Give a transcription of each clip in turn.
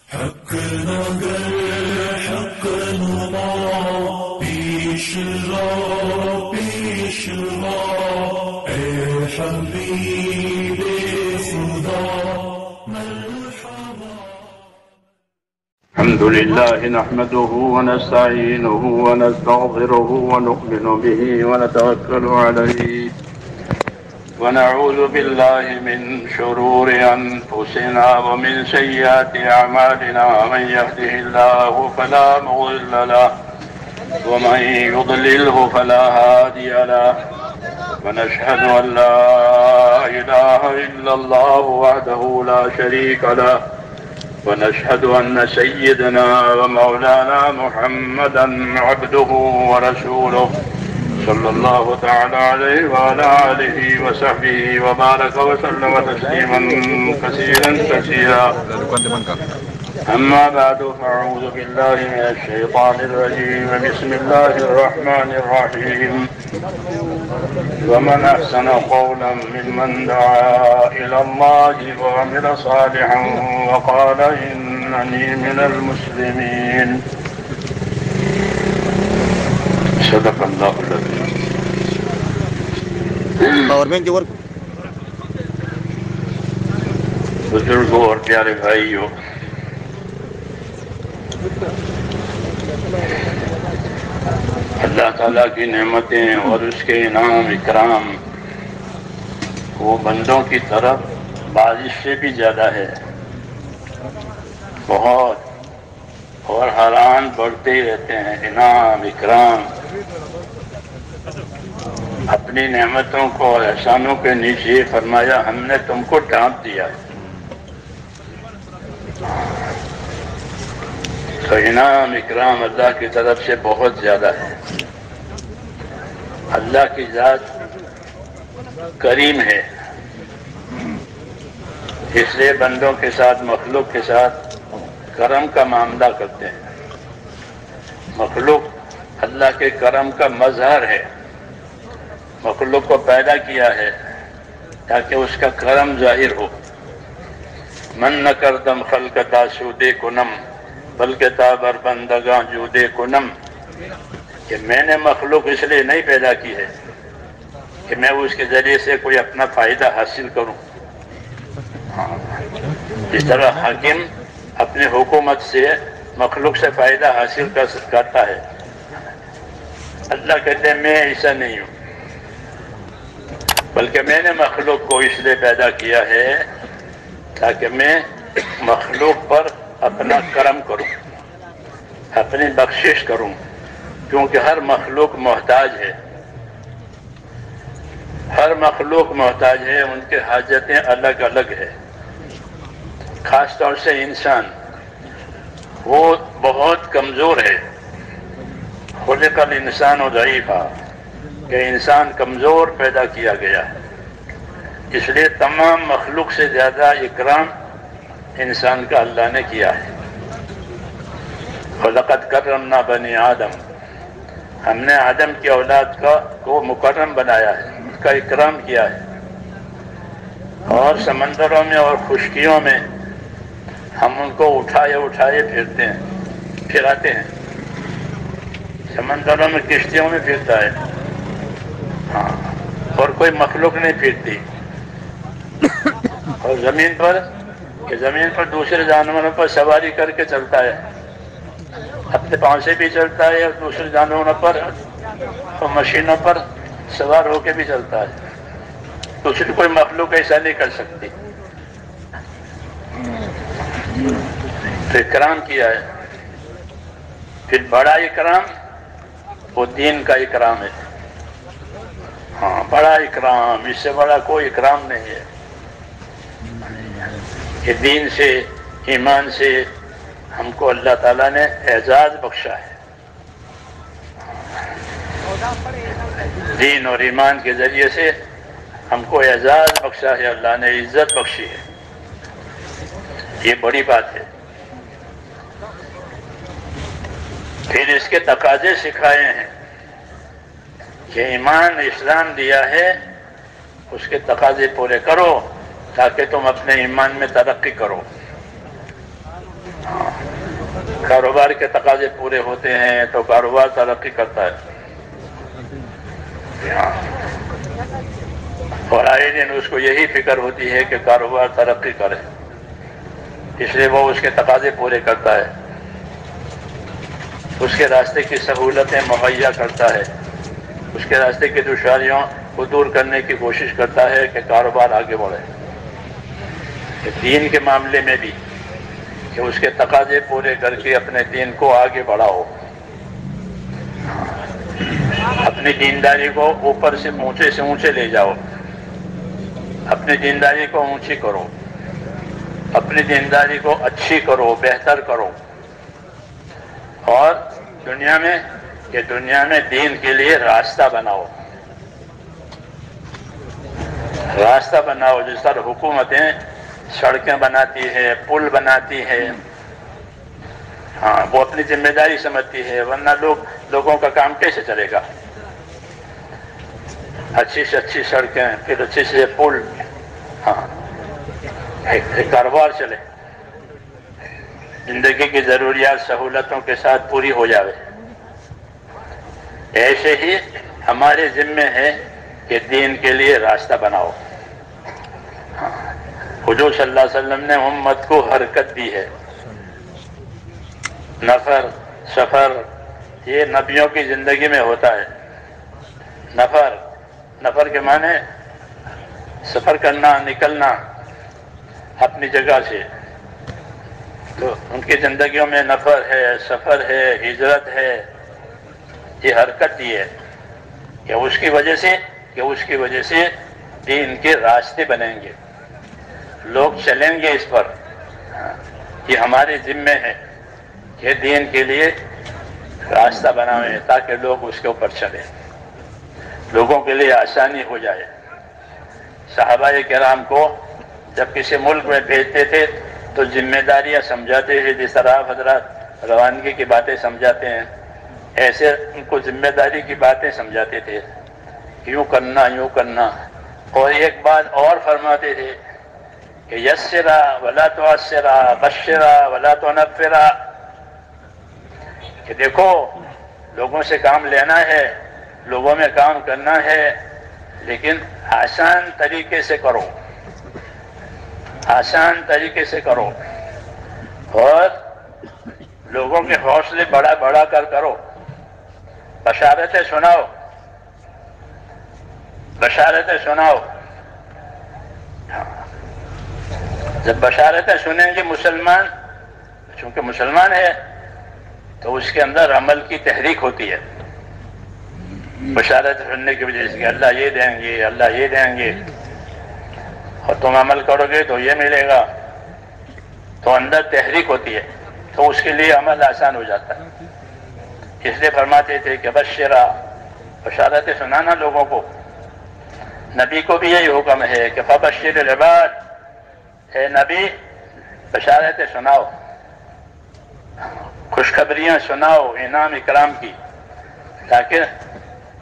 حق نگر حق نما پیش رو اے حبیب خدا مرحبا. الحمد لله نحمده ونستعينه ونستغفره ونؤمن به ونتوكل عليه ونعوذ بالله من شرور أنفسنا ومن سيئات أعمالنا. من يهده الله فلا مضل له ومن يضلله فلا هادي له. ونشهد أن لا إله إلا الله وحده لا شريك له. ونشهد أن سيدنا ومولانا محمدا عبده ورسوله صلى الله تعالى عليه وعلى آله وصحبه وبارك وسلم تسليما كثيرا كثيرا. أما بعد فأعوذ بالله من الشيطان الرجيم. بسم الله الرحمن الرحيم. ومن أحسن قولا ممن دعا إلى الله وعمل صالحا وقال إنني من المسلمين. صدق اللہ العظیم. بزرگوں اور پیارے بھائیوں، اللہ تعالیٰ کی نعمتیں اور اس کے انعام اکرام وہ بندوں کی طرف بارش سے بھی زیادہ ہے، بہت، اور ہر آن بڑھتے ہی رہتے ہیں. انعام اکرام اپنی نعمتوں کو اور احسانوں کے نیچے فرمایا ہم نے تم کو ڈھانپ دیا. تو انعام اکرام اللہ کی طرف سے بہت زیادہ ہے. اللہ کی ذات کریم ہے، اس لیے بندوں کے ساتھ، مخلوق کے ساتھ کرم کا معاملہ کرتے ہیں. مخلوق اللہ کے کرم کا مظہر ہے. مخلوق کو پیدا کیا ہے تاکہ اس کا کرم ظاہر ہو. من نہ کردم خلق تاسودے کنم بلکہ تابر بندگاں جودے کنم. کہ میں نے مخلوق اس لیے نہیں پیدا کی ہے کہ میں اس کے ذریعے سے کوئی اپنا فائدہ حاصل کروں. جس طرح حاکم اپنے حکومت سے مخلوق سے فائدہ حاصل کرتا ہے، اللہ کہتے ہیں میں ایسا نہیں ہوں، بلکہ میں نے مخلوق کو اس لیے پیدا کیا ہے تاکہ میں مخلوق پر اپنا کرم کروں، اپنی بخشش کروں. کیونکہ ہر مخلوق محتاج ہے، ہر مخلوق محتاج ہے، ان کے حاجتیں الگ الگ ہے. خاص طور سے انسان وہ بہت کمزور ہے. خلق الانسان ضعیفا، کہ انسان کمزور پیدا کیا گیا ہے. اس لیے تمام مخلوق سے زیادہ اکرام انسان کا اللہ نے کیا ہے. وَلَقَدْ كَرَّمْنَا بَنِي آدم، ہم نے آدم کی اولاد کو مکرم بنایا ہے، اس کا اکرام کیا ہے. اور سمندروں میں اور خشکیوں میں ہم ان کو اٹھائے اٹھائے پھراتے ہیں. سمندروں میں کشتیوں میں پھرتا ہے، ہاں، اور کوئی مخلوق نہیں پھرتی. اور زمین پر دوسرے جانوروں پر سواری کر کے چلتا ہے، اپنے پاؤں سے بھی چلتا ہے اور دوسرے جانوروں پر اور مشینوں پر سوار ہو کے بھی چلتا ہے. دوسری کوئی مخلوق ایسا نہیں کر سکتی. تو اکرام کیا ہے. پھر بڑا اکرام وہ دین کا اکرام ہے. ہاں، بڑا اکرام، اس سے بڑا کوئی اکرام نہیں ہے. کہ دین سے، ایمان سے ہم کو اللہ تعالیٰ نے اعزاز بخشا ہے. دین اور ایمان کے ذریعے سے ہم کو اعزاز بخشا ہے، اللہ نے عزت بخشی ہے. یہ بڑی بات ہے. پھر اس کے تقاضے سکھائے ہیں کہ ایمان اسلام دیا ہے، اس کے تقاضے پورے کرو تاکہ تم اپنے ایمان میں ترقی کرو. کاروبار کے تقاضے پورے ہوتے ہیں تو کاروبار ترقی کرتا ہے، اور آئے دن اس کو یہی فکر ہوتی ہے کہ کاروبار ترقی کرے، اس لیے وہ اس کے تقاضے پورے کرتا ہے، اس کے راستے کی سہولتیں مہیا کرتا ہے، اس کے راستے کی دشواریوں کو دور کرنے کی کوشش کرتا ہے کہ کاروبار آگے بڑھے۔ کہ دین کے معاملے میں بھی کہ اس کے تقاضے پورے کر کے اپنے دین کو آگے بڑھاؤ، اپنی دینداری کو اوپر سے اونچے لے جاؤ، اپنی دینداری کو اونچی کرو، اپنی دینداری کو اچھی کرو، بہتر کرو، اور دنیا میں دین کے لیے راستہ بناؤ، جس طرح حکومتیں سڑکیں بناتی ہے، پل بناتی ہے، وہ اپنی ذمہ داری سمجھتی ہے، ورنہ لوگوں کا کام کیسے چلے گا؟ اچھی سے اچھی سڑکیں، پھر اچھی سے پل، ایک کاروبار چلے، زندگی کی ضروریات سہولتوں کے ساتھ پوری ہو جاوے۔ ایسے ہی ہمارے ذمے ہے کہ دین کے لیے راستہ بناؤ۔ حضور صلی اللہ علیہ وسلم نے امت کو حرکت دی ہے، نفر سفر یہ نبیوں کی زندگی میں ہوتا ہے۔ نفر کے معنی سفر کرنا، نکلنا اپنی جگہ سے، تو ان کی زندگیوں میں نفر ہے، سفر ہے، ہجرت ہے، یہ حرکت دی ہے کہ اس کی وجہ سے دین کے راستے بنیں گے، لوگ چلیں گے اس پر۔ یہ ہمارے ذمے ہے کہ دین کے لیے راستہ بنائیں تاکہ لوگ اس کے اوپر چلیں، لوگوں کے لیے آسانی ہو جائے۔ صحابہ کرام کو جب کسی ملک میں بھیجتے تھے تو ذمہ داریاں سمجھاتے تھے، جس طرح آپ حضرات روانگی کی باتیں سمجھاتے ہیں، ایسے ان کو ذمہ داری کی باتیں سمجھاتے تھے، یوں کرنا، اور ایک بات اور فرماتے تھے کہ یسرا ولا تعسرا، بشرا ولا تنفرا، کہ دیکھو لوگوں سے کام لینا ہے، لوگوں میں کام کرنا ہے، لیکن آسان طریقے سے کرو، اور لوگوں کے حوصلے بڑھا کر کرو، بشارتیں سناؤ۔ جب بشارتیں سنیں گے مسلمان، چونکہ مسلمان ہے تو اس کے اندر عمل کی تحریک ہوتی ہے، بشارت سننے کی وجہ سے کہ اللہ یہ دیں گے اور تم عمل کرو گے تو یہ ملے گا، تو اندر تحریک ہوتی ہے، تو اس کے لیے عمل آسان ہو جاتا ہے۔ اس لیے فرماتے تھے کہ بشرا، بشارتیں سنانا لوگوں کو۔ نبی کو بھی یہی حکم ہے کہ فبشر العباد، اے نبی بشارتیں سناؤ، خوشخبریاں سناؤ انعام اکرام کی، تاکہ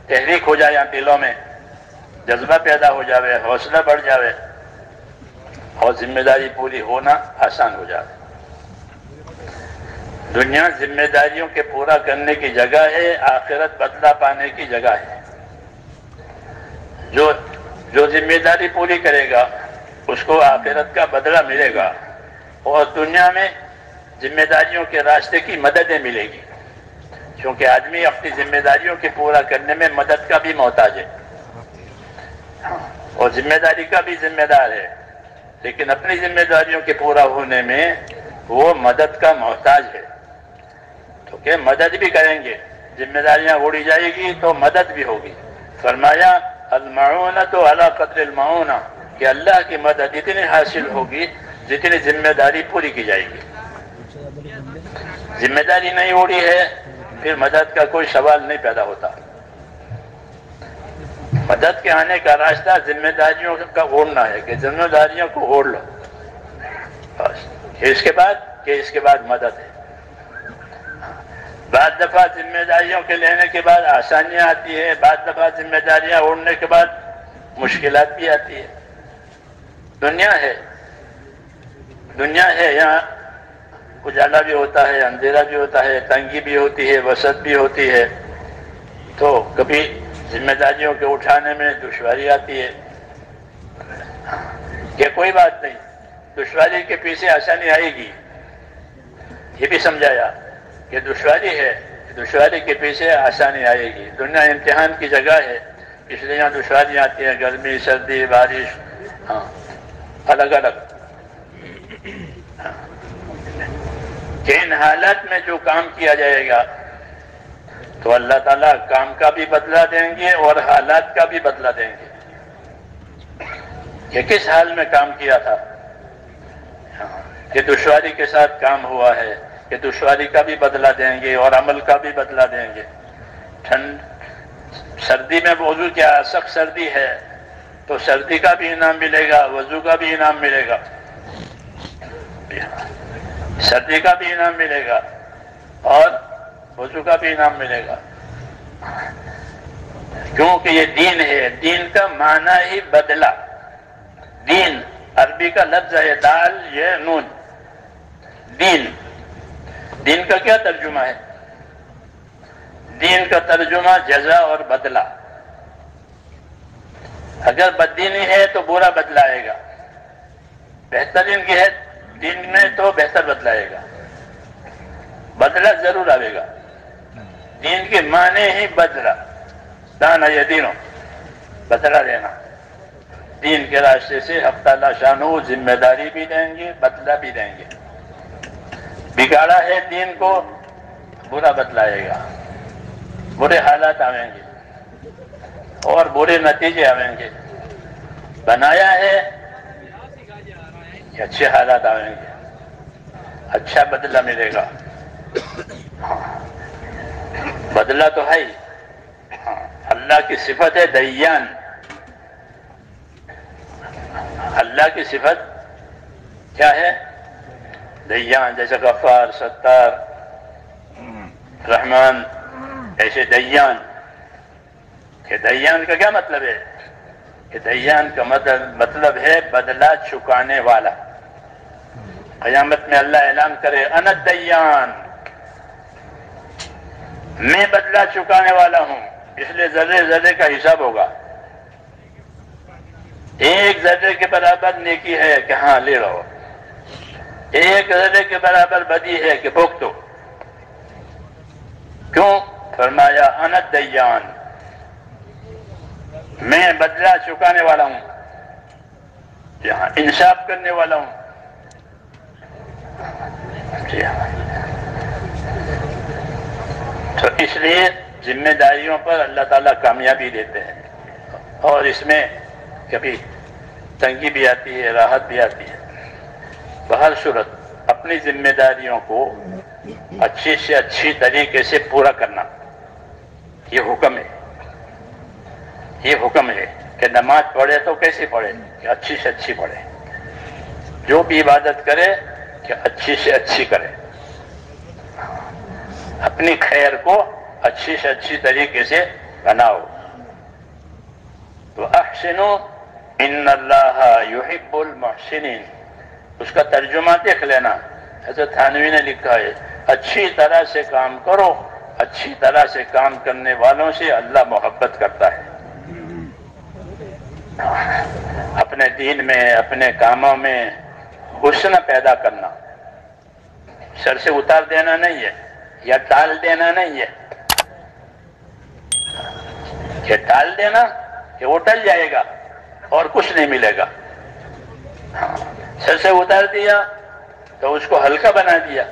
تحریک ہو جائے دلوں میں، جذبہ پیدا ہو جاوے، حوصلہ بڑھ جاوے، اور ذمہ داری پوری ہونا آسان ہو جائے۔ دنیا ذمہ داریوں کے پورا کرنے کی جگہ ہے، آخرت بدلہ پانے کی جگہ ہے۔ جو ذمہ داری پوری کرے گا اس کو آخرت کا بدلہ ملے گا، اور دنیا میں ذمہ داریوں کے راستے کی مددیں ملے گی، کیونکہ آدمی اپنی ذمہ داریوں کے پورا کرنے میں مدد کا بھی محتاج ہے، اور ذمہ داری کا بھی ذمہ دار ہے، لیکن اپنی ذمہ داریوں کے پورا ہونے میں وہ مدد کا محتاج ہے، تو کہ مدد بھی کریں گے، ذمہ داریاں اڑی جائے گی تو مدد بھی ہوگی۔ فرمایا المعونۃ علی قدر المعونہ، کہ اللہ کی مدد اتنی حاصل ہوگی جتنی ذمہ داری پوری کی جائے گی۔ ذمہ داری نہیں اڑی ہے پھر مدد کا کوئی سوال نہیں پیدا ہوتا۔ مدد کے آنے کا راستہ ذمہ داریوں کا اوڑھنا ہے، کہ ذمہ داریوں کو اوڑھ لو، بس اس کے بعد مدد ہے۔ بعض دفعہ ذمہ داریوں کے لینے کے بعد آسانیاں آتی ہے، بعض دفعہ ذمہ داریاں اوڑھنے کے بعد مشکلات بھی آتی ہے۔ دنیا ہے، یہاں اجالا بھی ہوتا ہے، اندھیرا بھی ہوتا ہے، تنگی بھی ہوتی ہے، وسعت بھی ہوتی ہے، تو کبھی ذمہ داریوں کے اٹھانے میں دشواری آتی ہے کہ کوئی بات نہیں، دشواری کے پیچھے آسانی آئے گی. یہ بھی سمجھایا کہ دشواری ہے، دشواری کے پیچھے آسانی آئے گی. دنیا امتحان کی جگہ ہے، اس لیے یہاں دشواریاں آتی ہیں، گرمی، سردی، بارش، الگ الگ. کہ ان حالات میں جو کام کیا جائے گا تو اللہ تعالیٰ کام کا بھی بدلہ دیں گے اور حالات کا بھی بدلہ دیں گے کہ کس حال میں کام کیا تھا، کہ دشواری کے ساتھ کام ہوا ہے، کہ دشواری کا بھی بدلہ دیں گے اور عمل کا بھی بدلہ دیں گے. سردی میں وضو کیا سخت سردی ہے تو سردی کا بھی انعام ملے گا، وضو کا بھی انعام ملے گا، سردی کا بھی انعام ملے گا اور وضو کا بھی انعام ملے گا. کیونکہ یہ دین ہے. دین کا معنی ہی بدلہ. دین عربی کا لفظ ہے دال یہ نون. دین، دین کا کیا ترجمہ ہے؟ دین کا ترجمہ جزا اور بدلہ. اگر بددینی ہے تو برا بدلہ آئے گا، بہترین کی ہے دین میں تو بہتر بدلہ آئے گا، بدلہ ضرور آئے گا. دین کے معنی ہی بدلہ. دانا یا دینوں بدلہ دینا. دین کے راستے سے حق تعالیٰ شانہ ذمہ داری بھی دیں گے، بدلہ بھی دیں گے. بگاڑا ہے دین کو، برا بدلہ آئے گا، برے حالات آئیں گے اور برے نتیجے آئیں گے. بنایا ہے کہ اچھے حالات آئیں گے، اچھا بدلہ ملے گا. بدلہ تو ہے ہی. اللہ کی صفت ہے دیان. اللہ کی صفت کیا ہے؟ دیان. جیسے غفار، ستار، رحمان، ایسے دیان. کہ دیان کا کیا مطلب ہے؟ کہ دیان کا مطلب ہے بدلہ چکانے والا. قیامت میں اللہ اعلان کرے انا الدیان، میں بدلہ چکانے والا ہوں. اس لیے ذرے ذرے کا حساب ہوگا. ایک ذرے کے برابر نیکی ہے کہ ہاں لے لو، ایک ذرے کے برابر بدی ہے کہ بھگتو. کیوں؟ فرمایا انا الدیان، میں بدلہ چکانے والا ہوں، یہاں انصاف کرنے والا ہوں. تو اس لیے ذمہ داریوں پر اللہ تعالیٰ کامیابی دیتے ہیں اور اس میں کبھی تنگی بھی آتی ہے، راحت بھی آتی ہے. بہر صورت اپنی ذمہ داریوں کو اچھی سے اچھی طریقے سے پورا کرنا یہ حکم ہے. یہ حکم ہے کہ نماز پڑھے تو کیسے پڑھے؟ کہ اچھی سے اچھی پڑھے. جو بھی عبادت کرے کہ اچھی سے اچھی کرے. اپنی خیر کو اچھی سے اچھی طریقے سے بناؤ. تو احسنوا ان اللہ یحب المحسنین. اس کا ترجمہ دیکھ لینا. حضرت تھانوی نے لکھا ہے اچھی طرح سے کام کرو، اچھی طرح سے کام کرنے والوں سے اللہ محبت کرتا ہے. اپنے دین میں، اپنے کاموں میں حسن پیدا کرنا. سر سے اتار دینا نہیں ہے یا ٹال دینا نہیں ہے. کہ ٹال دینا کہ وہ ٹل جائے گا اور کچھ نہیں ملے گا. سر سے اتار دیا تو اس کو ہلکا بنا دیا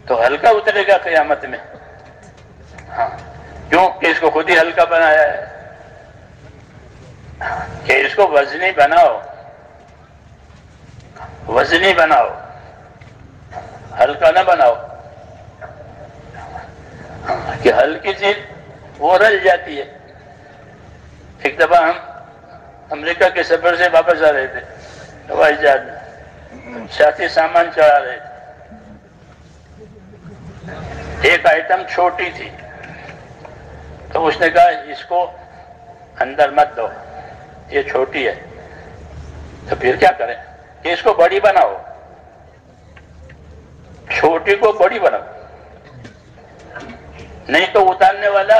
تو ہلکا اترے گا قیامت میں. کیوں کہ اس کو خود ہی ہلکا بنایا ہے. کہ اس کو وزنی بناؤ، وزنی بناؤ، ہلکا نہ بناؤ. کہ ہلکی چیز وہ رل جاتی ہے. ایک دفعہ ہم امریکہ کے سفر سے واپس آ رہے تھے ہوائی جہاز میں، ساتھی سامان چڑھا رہے تھے. ایک آئٹم چھوٹی تھی تو اس نے کہا اس کو اندر مت دو، یہ چھوٹی ہے. تو پھر کیا کریں کہ اس کو بڑی بناؤ. چھوٹی کو بڑی بناؤ، نہیں تو اتارنے والا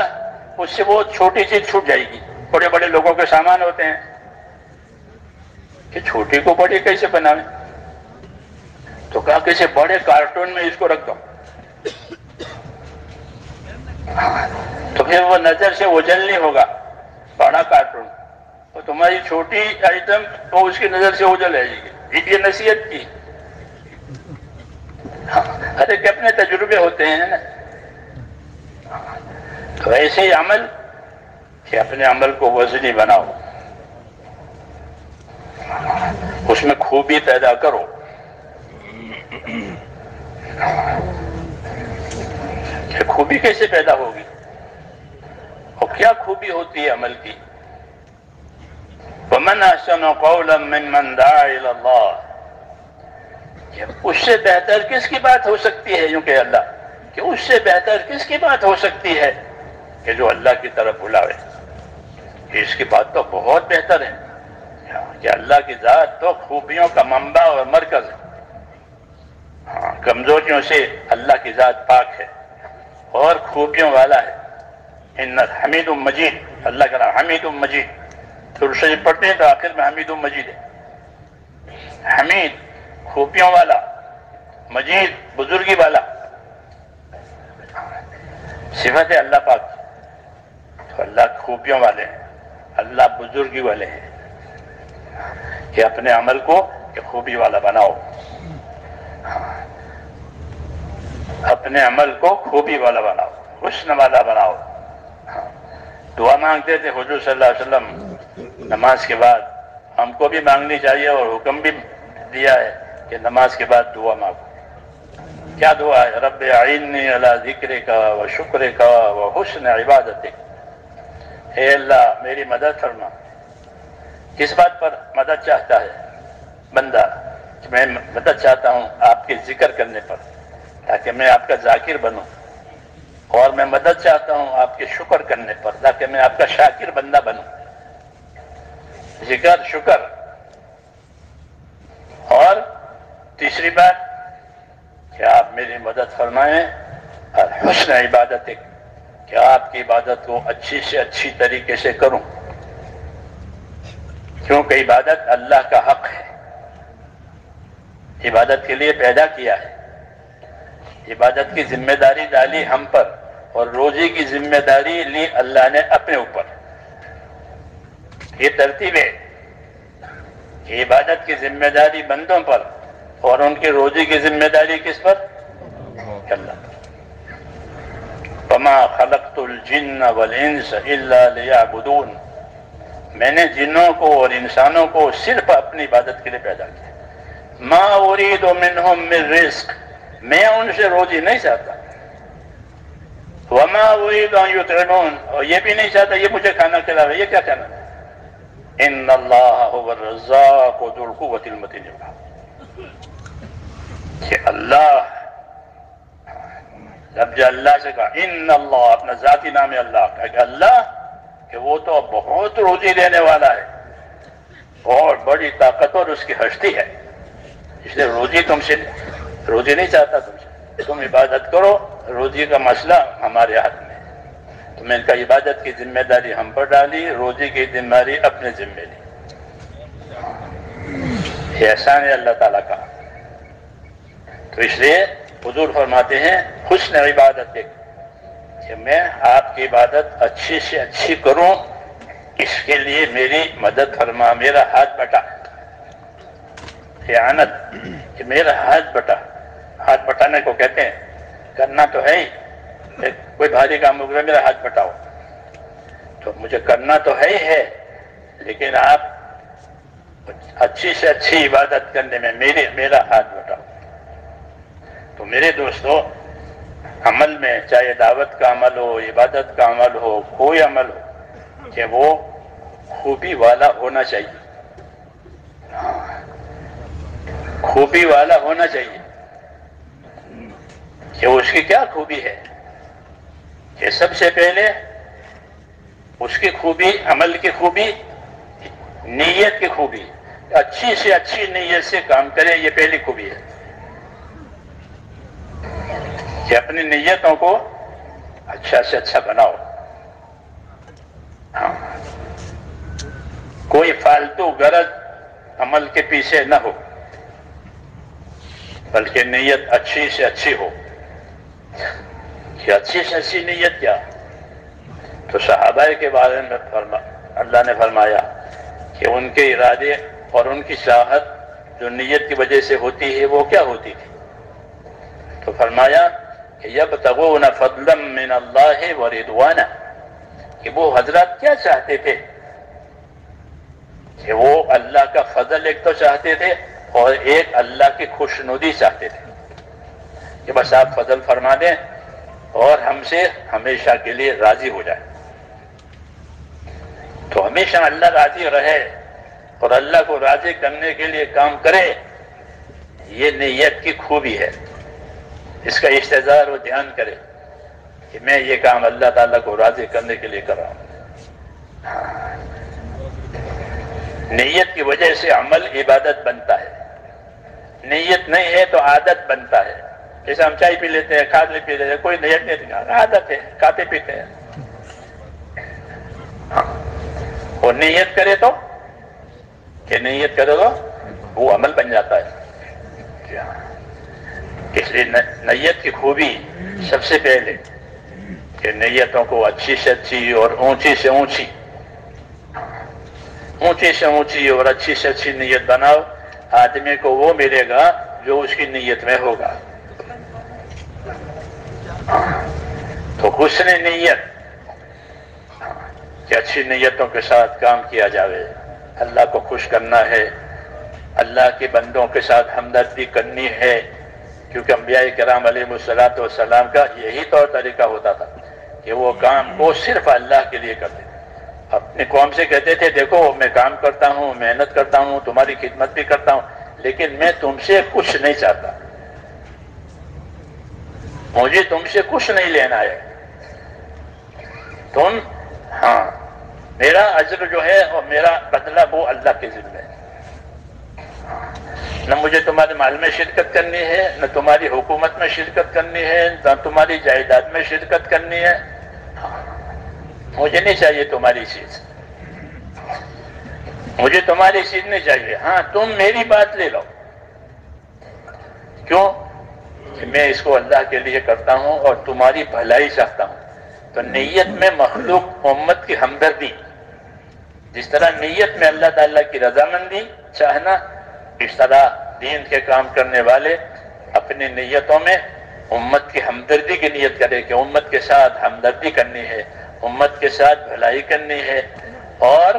اس سے وہ چھوٹی چیز چھوٹ جائے گی۔ بڑے بڑے لوگوں کے سامان ہوتے ہیں کہ چھوٹی کو بڑی کیسے بناویں، تو کہا کسی بڑے کارٹون میں اس کو رکھ دو، تو پھر وہ نظر سے اوجھل نہیں ہوگا بڑا کارٹون، تو تمہاری چھوٹی آئٹم وہ اس کی نظر سے اوجھل رہے گی۔ یہ نصیحت کی۔ ارے کہ اپنے تجربے ہوتے ہیں نا، تو ایسے ہی عمل کہ اپنے عمل کو وزنی بناؤ، اس میں خوبی پیدا کرو۔ کہ خوبی کیسے پیدا ہوگی اور کیا خوبی ہوتی ہے عمل کی؟ وَمَنْ أَحْسَنُ قَوْلًا مِّمَّنْ دَعَا إِلَى اللَّهِ، کہ اس سے بہتر کس کی بات ہو سکتی ہے، یوں کہ اللہ کہ اس سے بہتر کس کی بات ہو سکتی ہے کہ جو اللہ کی طرف بلاوے۔ کہ اس کی بات تو بہت بہتر ہے کہ اللہ کی ذات تو خوبیوں کا منبع اور مرکز ہے۔ کمزوریوں سے اللہ کی ذات پاک ہے اور خوبیوں والا ہے۔ ان حمید مجید، اللہ کا نام حمید مجید، درود شریف پڑھتے ہیں تو آخر میں حمید مجید ہے۔ حمید خوبیوں والا، مجید بزرگی والا، صفت ہے اللہ پاک۔ تو اللہ خوبیوں والے ہیں، اللہ بزرگی والے ہیں کہ اپنے عمل کو کہ خوبی والا بناؤ، اپنے عمل کو خوبی والا بناؤ، حسن والا بناؤ۔ دعا مانگتے تھے حضور صلی اللہ علیہ وسلم نماز کے بعد، ہم کو بھی مانگنی چاہیے اور حکم بھی دیا ہے کہ نماز کے بعد دعا مانگو۔ کیا دعا ہے؟ رب اعنی علی ذکرک و شکرک و حسن عبادتک، اے اللہ میری مدد فرما۔ کس بات پر مدد چاہتا ہے بندہ؟ میں مدد چاہتا ہوں آپ کے ذکر کرنے پر، تاکہ میں آپ کا ذاکر بنوں، اور میں مدد چاہتا ہوں آپ کے شکر کرنے پر، تاکہ میں آپ کا شاکر بندہ بنوں۔ ذکر، شکر، اور تیسری بات کہ آپ میری مدد فرمائیں اور حسن عبادت، کہ آپ کی عبادت کو اچھی سے اچھی طریقے سے کروں، کیونکہ عبادت اللہ کا حق ہے، عبادت کے لیے پیدا کیا ہے، عبادت کی ذمہ داری ڈالی ہم پر، اور روزی کی ذمہ داری لی اللہ نے اپنے اوپر۔ یہ ترتیب ہے کہ عبادت کی ذمہ داری بندوں پر اور ان کی روزی کی ذمہ داری کس پر؟ اللہ۔ وَمَا خَلَقْتُ الْجِنَّ وَالْإِنسَ إِلَّا لِيَعْبُدُونَ، میں نے جنوں کو اور انسانوں کو صرف اپنی عبادت کے لیے پیدا کیا۔ مَا أُرِيدُ مِنْهُمْ مِنْ رِزْقٍ، میں ان سے روزی نہیں چاہتا۔ وَمَا أُرِيدُ أَن يُطْعِمُونَ، اور یہ بھی نہیں چاہتا یہ مجھے کھانا کھلاوے، یہ کیا کھانا؟ ان اللہ هو الرزاق ذو القوة المتین، کہ اللہ، جب جو اللہ سے کہا ان اللہ، اپنا ذاتی نام ہے اللہ کا، کہ اللہ کہ وہ تو بہت روزی دینے والا ہے، بہت بڑی طاقتور اس کی ہستی ہے، اس لیے روزی تم سے، روزی نہیں چاہتا تم سے، تم عبادت کرو، روزی کا مسئلہ ہمارے ہاتھ میں ہے۔ تو میں ان کا عبادت کی ذمہ داری ہم پر ڈالی، روزی کی ذمہ داری اپنے ذمہ لی۔ یہ احسان ہے اللہ تعالیٰ کا۔ تو اس لیے حضور فرماتے ہیں حسن عبادت، کہ میں آپ کی عبادت اچھی سے اچھی کروں، اس کے لیے میری مدد فرما، میرا ہاتھ بٹا، اعانت، کہ میرا ہاتھ بٹا۔ ہاتھ بٹانے کو کہتے ہیں، کرنا تو ہے ہی، کوئی بھاری کام ہو گیا میرا ہاتھ بٹاؤ، تو مجھے کرنا تو ہے ہی ہے، لیکن آپ اچھی سے اچھی عبادت کرنے میں میرا ہاتھ بٹاؤ۔ تو میرے دوستو، عمل میں چاہے دعوت کا عمل ہو، عبادت کا عمل ہو، کوئی عمل ہو، کہ وہ خوبی والا ہونا چاہیے، خوبی والا ہونا چاہیے۔ کہ اس کی کیا خوبی ہے؟ کہ سب سے پہلے اس کی خوبی، عمل کی خوبی، نیت کی خوبی، اچھی سے اچھی نیت سے کام کرے، یہ پہلی خوبی ہے۔ کہ اپنی نیتوں کو اچھا سے اچھا بناؤ. ہاں، کوئی فالتو غرض عمل کے پیچھے نہ ہو، بلکہ نیت اچھی سے اچھی ہو. کہ اچھی سے اچھی نیت کیا؟ تو صحابہ کے بارے میں اللہ نے فرمایا کہ ان کے ارادے اور ان کی چاہت جو نیت کی وجہ سے ہوتی ہے وہ کیا ہوتی تھی؟ تو فرمایا کہ یبتغون فضلا من اللہ ورضوانا، کہ وہ حضرات کیا چاہتے تھے؟ کہ وہ اللہ کا فضل ایک تو چاہتے تھے اور ایک اللہ کی خوشنودی چاہتے تھے کہ بس آپ فضل فرما دیں اور ہم سے ہمیشہ کے لیے راضی ہو جائے. تو ہمیشہ اللہ راضی رہے اور اللہ کو راضی کرنے کے لیے کام کرے، یہ نیت کی خوبی ہے. اس کا استحضار و دھیان کرے کہ میں یہ کام اللہ تعالیٰ کو راضی کرنے کے لیے کر رہا ہوں. نیت کی وجہ سے عمل عبادت بنتا ہے. نیت نہیں ہے تو عادت بنتا ہے. جیسے ہم چائے پی لیتے ہیں، کھا پی لیتے ہیں، کوئی نیت نہیں، عادت ہے، کھاتے پیتے ہیں. اور نیت کرے تو کہ نیت کرے تو وہ عمل بن جاتا ہے. اس لیے نیت کی خوبی سب سے پہلے کہ نیتوں کو اچھی سے اچھی اور اونچی سے اونچی، اونچی سے اونچی اور اچھی سے اچھی نیت بناؤ. آدمی کو وہ ملے گا جو اس کی نیت میں ہوگا. تو حسن نیت کہ اچھی نیتوں کے ساتھ کام کیا جاوے. اللہ کو خوش کرنا ہے، اللہ کے بندوں کے ساتھ ہمدردی کرنی ہے، کیونکہ انبیاء کرام علیہ السلام کا یہی طور طریقہ ہوتا تھا کہ وہ کام کو صرف اللہ کے لیے کرتے تھے. اپنی قوم سے کہتے تھے دیکھو میں کام کرتا ہوں، محنت کرتا ہوں، تمہاری خدمت بھی کرتا ہوں، لیکن میں تم سے کچھ نہیں چاہتا، مجھے تم سے کچھ نہیں لینا ہے. تم میرا اجر جو ہے اور میرا بدلہ وہ اللہ کے ذمہ ہے. نہ مجھے تمہارے مال میں شرکت کرنی ہے، نہ تمہاری حکومت میں شرکت کرنی ہے، نہ تمہاری جائیداد میں شرکت کرنی ہے. مجھے نہیں چاہیے تمہاری چیز، مجھے تمہاری چیز نہیں چاہیے. ہاں تم میری بات لے لو. کیوں؟ کہ میں اس کو اللہ کے لیے کرتا ہوں اور تمہاری بھلائی چاہتا ہوں. تو نیت میں مخلوق امت کی ہمدردی، جس طرح نیت میں اللہ تعالیٰ کی رضامندی چاہنا، اس طرح دین کے کام کرنے والے اپنی نیتوں میں امت کی ہمدردی کی نیت کرے کہ امت کے ساتھ ہمدردی کرنی ہے، امت کے ساتھ بھلائی کرنی ہے، اور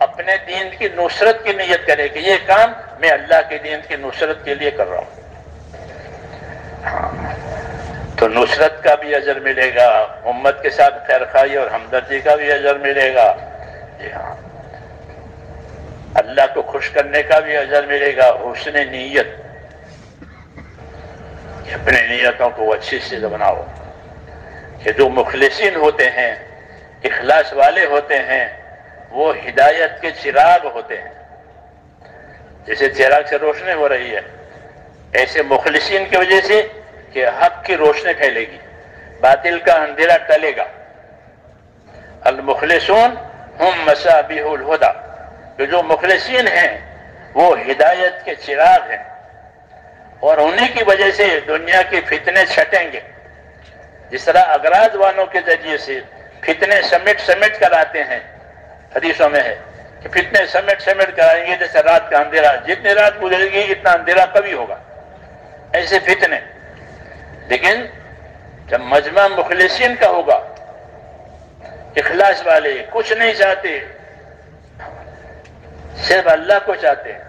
اپنے دین کی نصرت کی نیت کرے کہ یہ کام میں اللہ کے دین کی نصرت کے لیے کر رہا ہوں. تو نصرت کا بھی اجر ملے گا، امت کے ساتھ خیرخواہی اور ہمدردی کا بھی اجر ملے گا. جی ہاں، اللہ کو خوش کرنے کا بھی اجر ملے گا. حسن نیت، اپنے نیتوں کو اچھی سے بناؤ. کہ جو مخلصین ہوتے ہیں، اخلاص والے ہوتے ہیں، وہ ہدایت کے چراغ ہوتے ہیں. جیسے چراغ سے روشنی ہو رہی ہے، ایسے مخلصین کی وجہ سے کہ حق کی روشنی پھیلے گی، باطل کا اندھیرا ٹلے گا. المخلصون ہم مصابیح الہدی، کہ جو مخلصین ہیں وہ ہدایت کے چراغ ہیں، اور انہی کی وجہ سے دنیا کی فتنے چھٹیں گے. جس طرح اغراض والوں کے ذریعے سے فتنے سمیٹ کر آتے ہیں، حدیثوں میں ہے کہ فتنے سمیٹ کر آئیں گے جیسے رات کا اندھیرا، جتنی رات گزرے گی اتنا اندھیرا کبھی ہوگا، ایسے فتنے. لیکن جب مجمع مخلصین کا ہوگا، اخلاص والے کچھ نہیں چاہتے، صرف اللہ کو چاہتے ہیں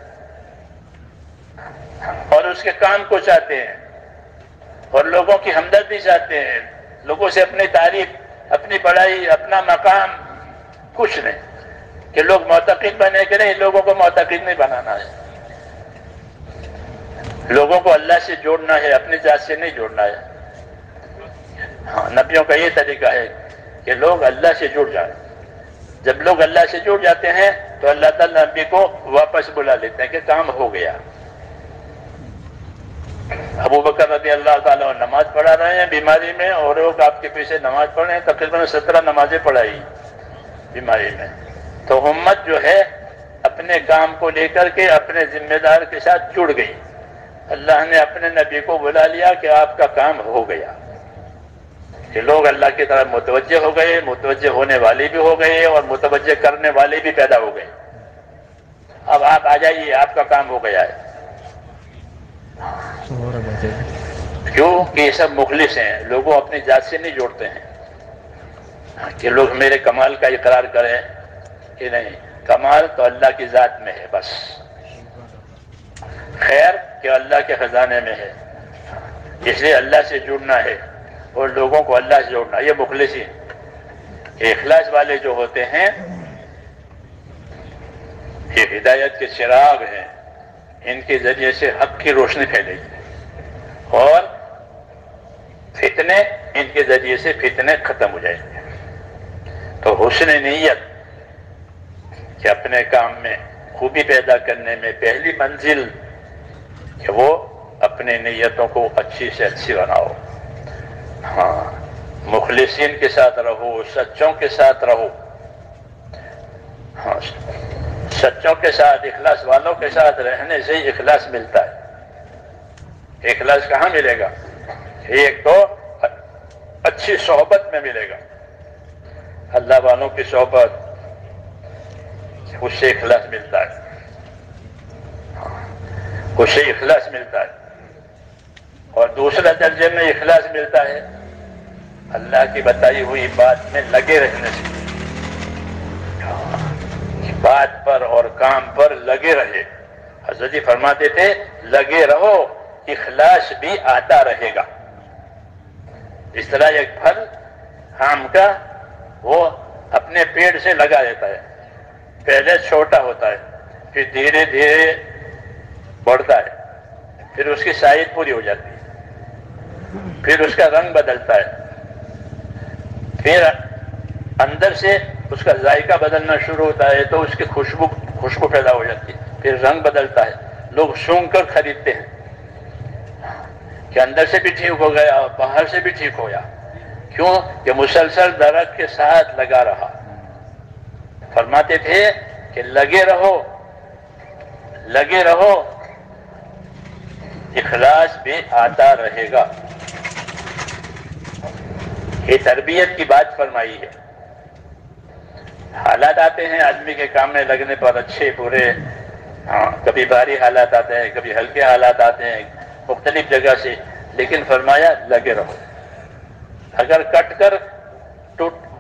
اور اس کے کام کو چاہتے ہیں، اور لوگوں کی ہمدردی چاہتے ہیں، لوگوں سے اپنی تعریف، اپنی بڑائی، اپنا مقام، کچھ نہیں. کہ لوگ معتقد بنے کہ نہیں، لوگوں کو معتقد نہیں بنانا ہے، لوگوں کو اللہ سے جوڑنا ہے، اپنی ذات سے نہیں جوڑنا ہے. ہاں، نبیوں کا یہ طریقہ ہے کہ لوگ اللہ سے جڑ جائیں. جب لوگ اللہ سے جڑ جاتے ہیں تو اللہ تعالیٰ نبی کو واپس بلا لیتے ہیں کہ کام ہو گیا. ابو بکر رضی اللہ تعالیٰ نماز پڑھا رہے ہیں بیماری میں، اور لوگ آپ کے پیچھے نماز پڑھ رہے ہیں، تقریباً 17 نمازیں پڑھائی بیماری میں. تو امت جو ہے اپنے کام کو لے کر کے اپنے ذمہ دار کے ساتھ جڑ گئی. اللہ نے اپنے نبی کو بلا لیا کہ آپ کا کام ہو گیا، کہ لوگ اللہ کی طرف متوجہ ہو گئے، متوجہ ہونے والے بھی ہو گئے اور متوجہ کرنے والے بھی پیدا ہو گئے. اب آپ آ جائیے، آپ کا کام ہو گیا ہے. کیوں کہ یہ سب مخلص ہیں، لوگوں اپنی ذات سے نہیں جوڑتے ہیں کہ لوگ میرے کمال کا اقرار کریں کہ نہیں. کمال تو اللہ کی ذات میں ہے بس، خیر کہ اللہ کے خزانے میں ہے. اس لیے اللہ سے جڑنا ہے اور لوگوں کو اللہ سے جوڑنا، یہ مخلصی. اخلاص والے جو ہوتے ہیں یہ ہدایت کے چراغ ہیں، ان کے ذریعے سے حق کی روشنی پھیلے گی اور فتنے، ان کے ذریعے سے فتنے ختم ہو جائیں گے. تو حسن نیت کہ اپنے کام میں خوبی پیدا کرنے میں پہلی منزل کہ وہ اپنے نیتوں کو اچھی سے اچھی بناؤ. ہاں، مخلصین کے ساتھ رہو، سچوں کے ساتھ رہو. ہاں، سچوں کے ساتھ، اخلاص والوں کے ساتھ رہنے سے ہی اخلاص ملتا ہے. اخلاص کہاں ملے گا؟ ایک تو اچھی صحبت میں ملے گا، اللہ والوں کی صحبت، اس سے اخلاص ملتا ہے، اس سے اخلاص ملتا ہے. اور دوسرا درجے میں اخلاص ملتا ہے اللہ کی بتائی ہوئی بات میں لگے رہنے سے. بات پر اور کام پر لگے رہے. حضرت جی فرماتے تھے لگے رہو، اخلاص بھی آتا رہے گا. اس طرح ایک پھل آم کا وہ اپنے پیڑ سے لگا رہتا ہے، پہلے چھوٹا ہوتا ہے، پھر دھیرے دھیرے بڑھتا ہے، پھر اس کی سائز پوری ہو جاتی ہے، پھر اس کا رنگ بدلتا ہے، پھر اندر سے اس کا ذائقہ بدلنا شروع ہوتا ہے تو اس کی خوشبو پیدا ہو جاتی ہے، پھر رنگ بدلتا ہے. لوگ سونگھ کر خریدتے ہیں کہ اندر سے بھی ٹھیک ہو گیا اور باہر سے بھی ٹھیک ہو گیا. کیوں کہ مسلسل درخت کے ساتھ لگا رہا. فرماتے تھے کہ لگے رہو، لگے رہو، اخلاص بھی آتا رہے گا. یہ تربیت کی بات فرمائی ہے. حالات آتے ہیں آدمی کے کام میں لگنے پر، اچھے برے، کبھی بھاری حالات آتے ہیں، کبھی ہلکے حالات آتے ہیں مختلف جگہ سے، لیکن فرمایا لگے رہو. اگر کٹ کر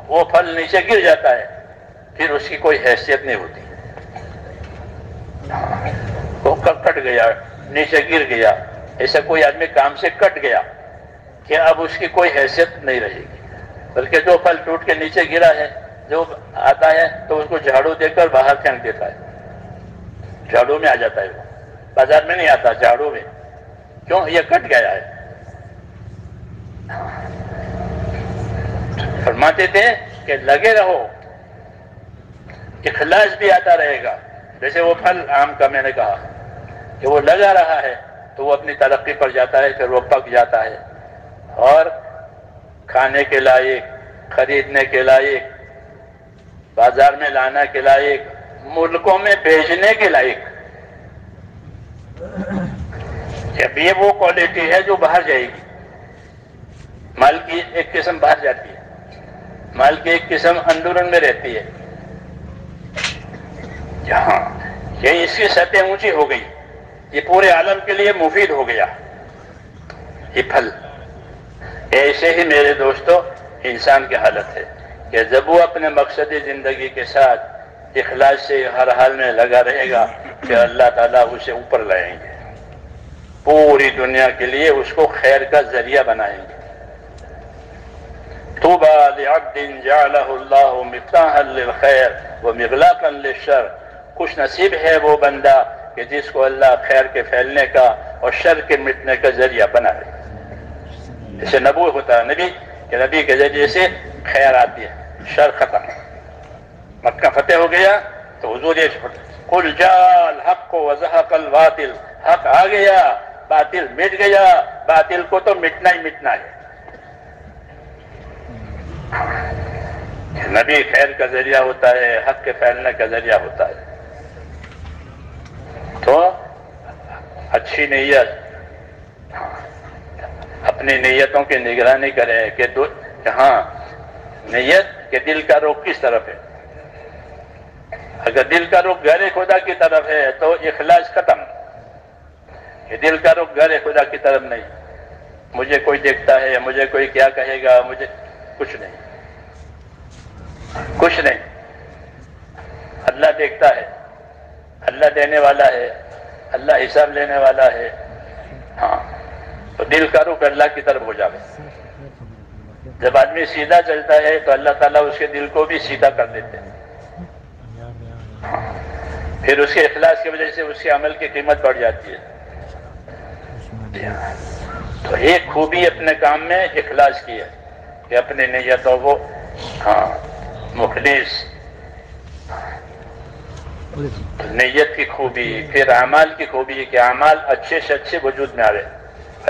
وہ پھل نیچے گر جاتا ہے پھر اس کی کوئی حیثیت نہیں ہوتی. وہ کٹ گیا، نیچے گر گیا، ایسا کوئی آدمی کام سے کٹ گیا کہ اب اس کی کوئی حیثیت نہیں رہے گی. بلکہ جو پھل ٹوٹ کے نیچے گرا ہے جو آتا ہے تو اس کو جھاڑو دے کر باہر پھینک دیتا ہے، جھاڑو میں آ جاتا ہے. وہ بازار میں نہیں آتا، جھاڑو میں. کیوں؟ یہ کٹ گیا ہے. فرماتے تھے کہ لگے رہو، اخلاص بھی آتا رہے گا. جیسے وہ پھل آم کا میں نے کہا کہ وہ لگا رہا ہے تو وہ اپنی ترقی پر جاتا ہے، پھر وہ پک جاتا ہے اور کھانے کے لائق، خریدنے کے لائق، بازار میں لانا کے لائق، ملکوں میں بھیجنے کے لائق. جب یہ وہ کوالٹی ہے جو باہر جائے گی. مال کی ایک قسم باہر جاتی ہے، مال کی ایک قسم اندرون میں رہتی ہے. جہاں یہ اس کی سطح اونچی ہو گئی، یہ پورے عالم کے لیے مفید ہو گیا یہ پھل. ایسے ہی میرے دوستو انسان کی حالت ہے کہ جب وہ اپنے مقصد زندگی کے ساتھ اخلاص سے ہر حال میں لگا رہے گا کہ اللہ تعالیٰ اسے اوپر لائیں گے، پوری دنیا کے لیے اس کو خیر کا ذریعہ بنائیں گے. طوبى لعبد جعله الله مفتاحا للخير ومغلاقا للشر. خوش نصیب ہے وہ بندہ کہ جس کو اللہ خیر کے پھیلنے کا اور شر کے مٹنے کا ذریعہ بنائے. اسے نبوت ہوتا ہے نبی کہ نبی کے ذریعے سے خیر آتی ہے، شر ختم. مکہ فتح ہو گیا تو حضور یہ قل جاء الحق وزهق الباطل، حق آ گیا باطل مٹ گیا، باطل کو تو مٹنا ہی مٹنا ہے. نبی خیر کا ذریعہ ہوتا ہے، حق کے پھیلنے کا ذریعہ ہوتا ہے. تو اچھی نیت، اپنی نیتوں کی نگرانی کریں کہ ہاں نیت کہ دل کا رخ کس طرف ہے. اگر دل کا رخ غیر خدا کی طرف ہے تو اخلاص ختم. کہ دل کا رخ غیر خدا کی طرف نہیں، مجھے کوئی دیکھتا ہے، مجھے کوئی کیا کہے گا، مجھے کچھ نہیں، کچھ نہیں. اللہ دیکھتا ہے، اللہ دینے والا ہے، اللہ حساب لینے والا ہے. ہاں تو دل کا رخ اللہ کی طرف ہو جائے. جب آدمی سیدھا چلتا ہے تو اللہ تعالیٰ اس کے دل کو بھی سیدھا کر دیتے ہیں. پھر اس کے اخلاص کی وجہ سے اس کے عمل کی قیمت بڑھ جاتی ہے. تو ایک خوبی اپنے کام میں اخلاص کی ہے کہ اپنی نیتوں کو مخلص. نیت کی خوبی، پھر اعمال کی خوبی کہ اعمال اچھے سے اچھے وجود میں آئے.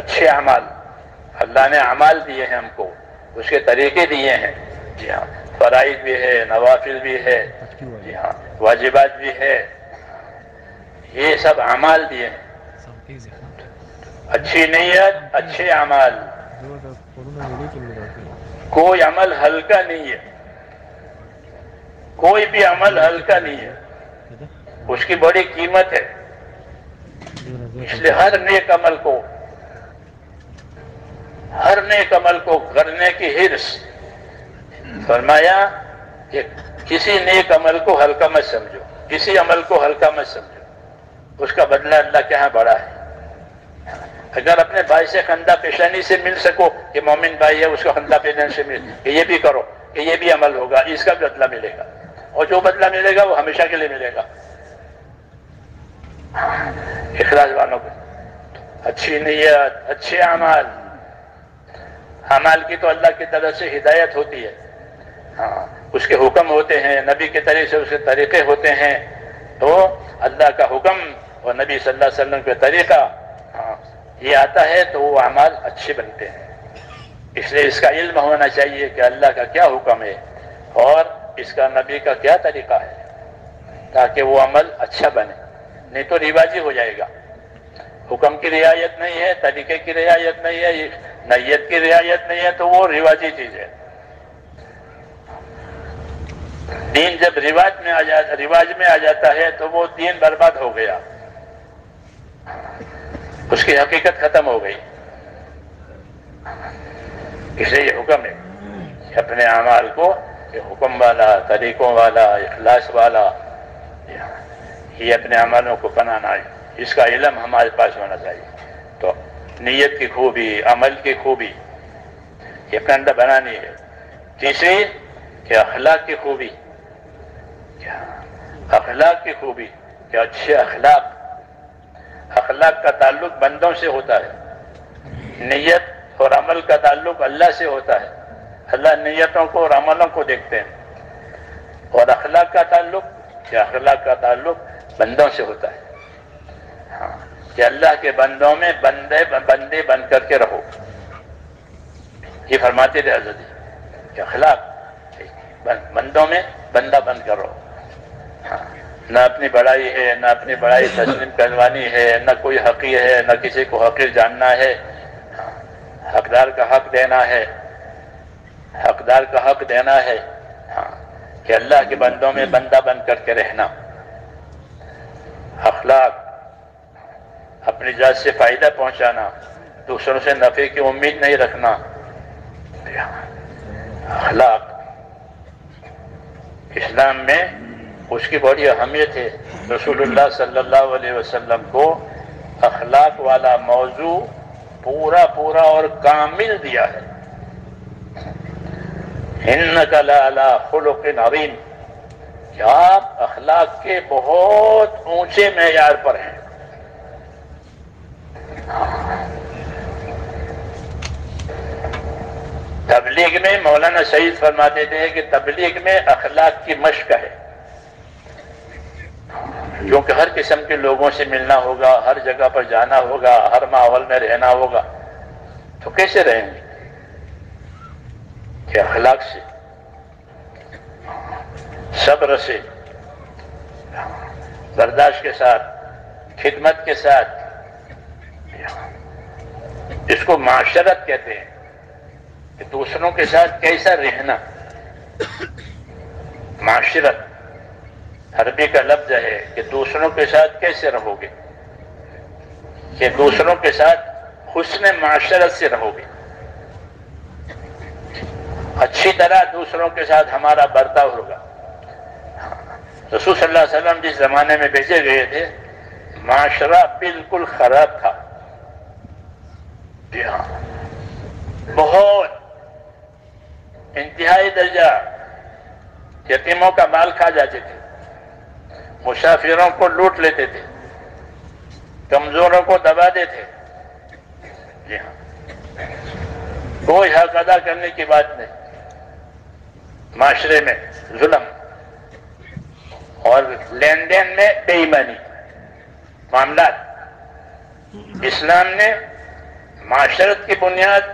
اچھے اعمال، اللہ نے اعمال دیے ہیں ہم کو، اس کے طریقے دیے ہیں. جی ہاں، فرائض بھی ہے، نوافل بھی ہے، جی ہاں واجبات بھی ہے، یہ سب اعمال دیے ہیں. اچھی نیت، اچھے اعمال. کوئی عمل ہلکا نہیں ہے، کوئی بھی عمل ہلکا نہیں ہے، اس کی بڑی قیمت ہے. اس لیے ہر نیک عمل کو کرنے کی حرص. فرمایا کہ کسی نیک عمل کو ہلکا مت سمجھو، کسی عمل کو ہلکا مت سمجھو، اس کا بدلہ اللہ کے ہاں بڑا ہے. اگر اپنے بھائی سے خندہ پیشانی سے مل سکو کہ مومن بھائی ہے، اس کو خندہ پیشانی سے مل کہ یہ بھی کرو، کہ یہ بھی عمل ہوگا، اس کا بھی بدلہ ملے گا، اور جو بدلہ ملے گا وہ ہمیشہ کے لیے ملے گا. اخلاص والوں کو اچھی نیت، اچھے اعمال. اعمال کی تو اللہ کی طرف سے ہدایت ہوتی ہے. ہاں اس کے حکم ہوتے ہیں، نبی کے طریقے سے اس کے طریقے ہوتے ہیں. تو اللہ کا حکم اور نبی صلی اللہ علیہ وسلم کا طریقہ یہ آتا ہے تو وہ اعمال اچھے بنتے ہیں. اس لیے اس کا علم ہونا چاہیے کہ اللہ کا کیا حکم ہے اور اس کا نبی کا کیا طریقہ ہے، تاکہ وہ عمل اچھا بنے. نہیں تو رواجی ہو جائے گا. حکم کی رعایت نہیں ہے، طریقے کی رعایت نہیں ہے، نیت کی رعایت نہیں ہے، تو وہ رواجی چیز ہے. دین جب رواج میں آ جاتا ہے تو وہ دین برباد ہو گیا، اس کی حقیقت ختم ہو گئی. اس لیے یہ حکم ہے کہ اپنے اعمال کو حکم والا، طریقوں والا، اخلاص والا، یہ اپنے اعمالوں کو بنانا ہے. اس کا علم ہمارے پاس ہونا چاہیے. تو نیت کی خوبی، عمل کی خوبی یہ اپنے اندر بنانی ہے. تیسری کہ اخلاق کی خوبی. اخلاق کی خوبی کہ اچھے اخلاق. اخلاق کا تعلق بندوں سے ہوتا ہے، نیت اور عمل کا تعلق اللہ سے ہوتا ہے. اللہ نیتوں کو اور عملوں کو دیکھتے ہیں. اور اخلاق کا تعلق بندوں سے ہوتا ہے. ہاں کہ اللہ کے بندوں میں بندے بن کر کے رہو. یہ فرماتے تھے حضرت کہ اخلاق بندوں میں بندہ بن کر رہو. ہاں نہ اپنی بڑائی ہے، نہ اپنی بڑائی تسلیم کروانی ہے، نہ کوئی حقیر ہے، نہ کسی کو حقیر جاننا ہے. حقدار کا حق دینا ہے، حقدار کا حق دینا ہے. ہاں کہ اللہ کے بندوں میں بندہ بن کر کے رہنا. اخلاق اپنی ذات سے فائدہ پہنچانا، دوسروں سے نفع کی امید نہیں رکھنا. اخلاق اسلام میں اس کی بڑی اہمیت ہے. رسول اللہ صلی اللہ علیہ وسلم کو اخلاق والا موضوع پورا اور کامل دیا ہے. انک لعلی خلق عظیم، کہ آپ اخلاق کے بہت اونچے معیار پر ہیں. تبلیغ میں مولانا سعید فرماتے تھے کہ تبلیغ میں اخلاق کی مشق ہے. کیونکہ ہر قسم کے لوگوں سے ملنا ہوگا، ہر جگہ پر جانا ہوگا، ہر ماحول میں رہنا ہوگا، تو کیسے رہیں گے؟ کہ اخلاق سے، صبر سے، برداشت کے ساتھ، خدمت کے ساتھ. اس کو معاشرت کہتے ہیں کہ دوسروں کے ساتھ کیسا رہنا. معاشرت عربی کا لفظ ہے کہ دوسروں کے ساتھ کیسے رہو گے، کہ دوسروں کے ساتھ حسن معاشرت سے رہو گے، اچھی طرح دوسروں کے ساتھ ہمارا برتاؤ ہوگا. رسول صلی اللہ علیہ وسلم جس زمانے میں بھیجے گئے تھے معاشرہ بالکل خراب تھا. جی ہاں، بہت انتہائی درجہ یتیموں کا مال کھا جاتے تھے، مسافروں کو لوٹ لیتے تھے، کمزوروں کو دباتے تھے. جی ہاں، کوئی حق ادا کرنے کی بات نہیں. معاشرے میں ظلم اور لین دین میں بے ایمانی معاملات. اسلام نے معاشرت کی بنیاد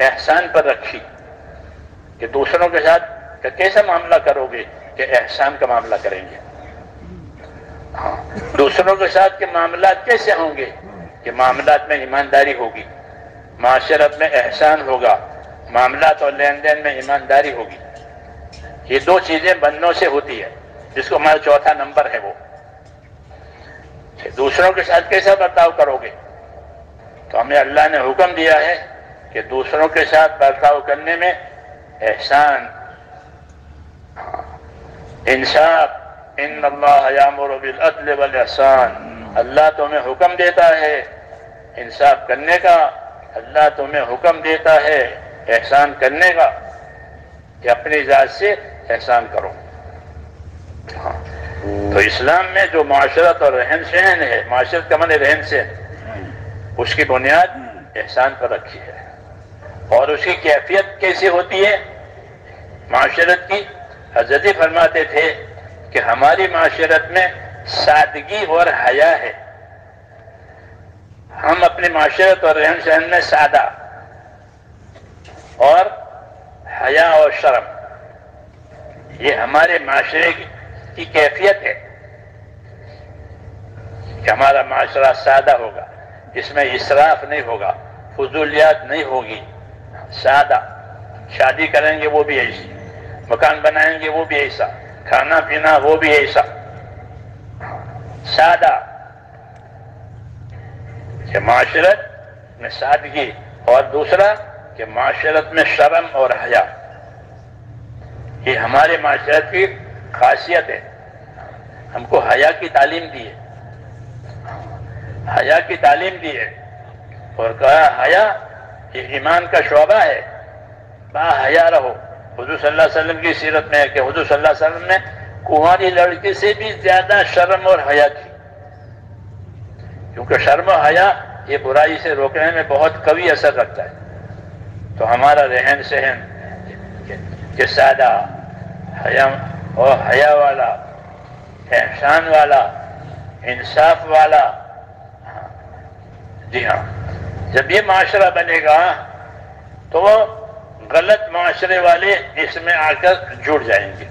احسان پر رکھی کہ دوسروں کے ساتھ کیسا معاملہ کرو گے کہ احسان کا معاملہ کریں گے. ہاں، دوسروں کے ساتھ کے معاملات کیسے ہوں گے کہ معاملات میں ایمانداری ہوگی، معاشرت میں احسان ہوگا، معاملات اور لین دین میں ایمانداری ہوگی. یہ دو چیزیں بندوں سے ہوتی ہے، جس کو ہمارا چوتھا نمبر ہے وہ کہ دوسروں کے ساتھ کیسا برتاؤ کرو گے. تو ہمیں اللہ نے حکم دیا ہے کہ دوسروں کے ساتھ برتاؤ کرنے میں احسان، انصاف. ان اللہ یامر بالعدل والاحسان، اللہ تمہیں حکم دیتا ہے انصاف کرنے کا، اللہ تمہیں حکم دیتا ہے احسان کرنے کا کہ اپنی ذات سے احسان کرو. ہاں، تو اسلام میں جو معاشرت اور رہن سہن ہے، معاشرت کا معنی رہن سہن، اس کی بنیاد احسان پر رکھی ہے. اور اس کی کیفیت کیسی ہوتی ہے معاشرت کی؟ حضرت فرماتے تھے کہ ہماری معاشرت میں سادگی اور حیا ہے. ہم اپنی معاشرت اور رہن سہن میں سادہ اور حیا اور شرم، یہ ہمارے معاشرے کی کیفیت ہے کہ ہمارا معاشرہ سادہ ہوگا، اس میں اسراف نہیں ہوگا، فضولیات نہیں ہوگی. سادہ، شادی کریں گے وہ بھی ایسی، مکان بنائیں گے وہ بھی ایسا، کھانا پینا وہ بھی ایسا سادہ. کہ معاشرت میں سادگی، اور دوسرا کہ معاشرت میں شرم اور حیا. یہ ہمارے معاشرت کی خاصیت ہے. ہم کو حیا کی تعلیم دی ہے، حیا کی تعلیم دی ہے، اور کہا حیا یہ ایمان کا شعبہ ہے، با حیا رہو. حضور صلی اللہ علیہ وسلم کی سیرت میں ہے کہ حضور صلی اللہ علیہ وسلم نے کنواری لڑکی سے بھی زیادہ شرم اور حیا کی، کیونکہ شرم و حیا یہ برائی سے روکنے میں بہت قوی اثر رکھتا ہے. تو ہمارا رہن سہن کہ سادہ، حیا اور حیا والا، احسان والا، انصاف والا. جی ہاں، جب یہ معاشرہ بنے گا تو وہ غلط معاشرے والے اس میں آ کر جڑ جائیں گے.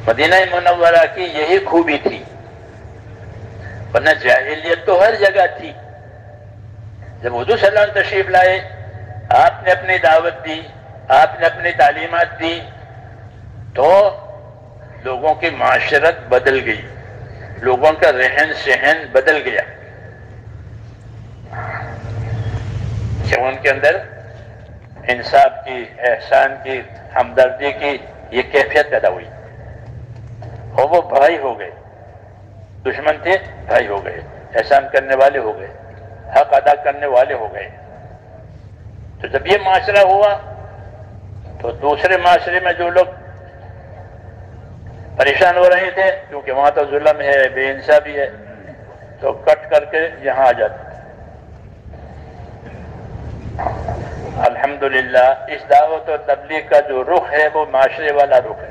مدینہ منورہ کی یہی خوبی تھی، ورنہ جاہلیت تو ہر جگہ تھی. جب حضور صلی اللہ علیہ وسلم تشریف لائے، آپ نے اپنی دعوت دی، آپ نے اپنی تعلیمات دی، تو لوگوں کی معاشرت بدل گئی، لوگوں کا رہن سہن بدل گیا، کہ ان کے اندر انصاف کی، احسان کی، ہمدردی کی یہ کیفیت پیدا ہوئی، اور وہ بھائی ہو گئے. دشمن تھے بھائی ہو گئے، احسان کرنے والے ہو گئے، حق ادا کرنے والے ہو گئے. تو جب یہ معاشرہ ہوا تو دوسرے معاشرے میں جو لوگ پریشان ہو رہے تھے، کیونکہ وہاں تو ظلم ہے، بے انصافی ہے، تو کٹ کر کے یہاں آ جاتے. الحمدللہ اس دعوت و تبلیغ کا جو رخ ہے وہ معاشرے والا رخ ہے.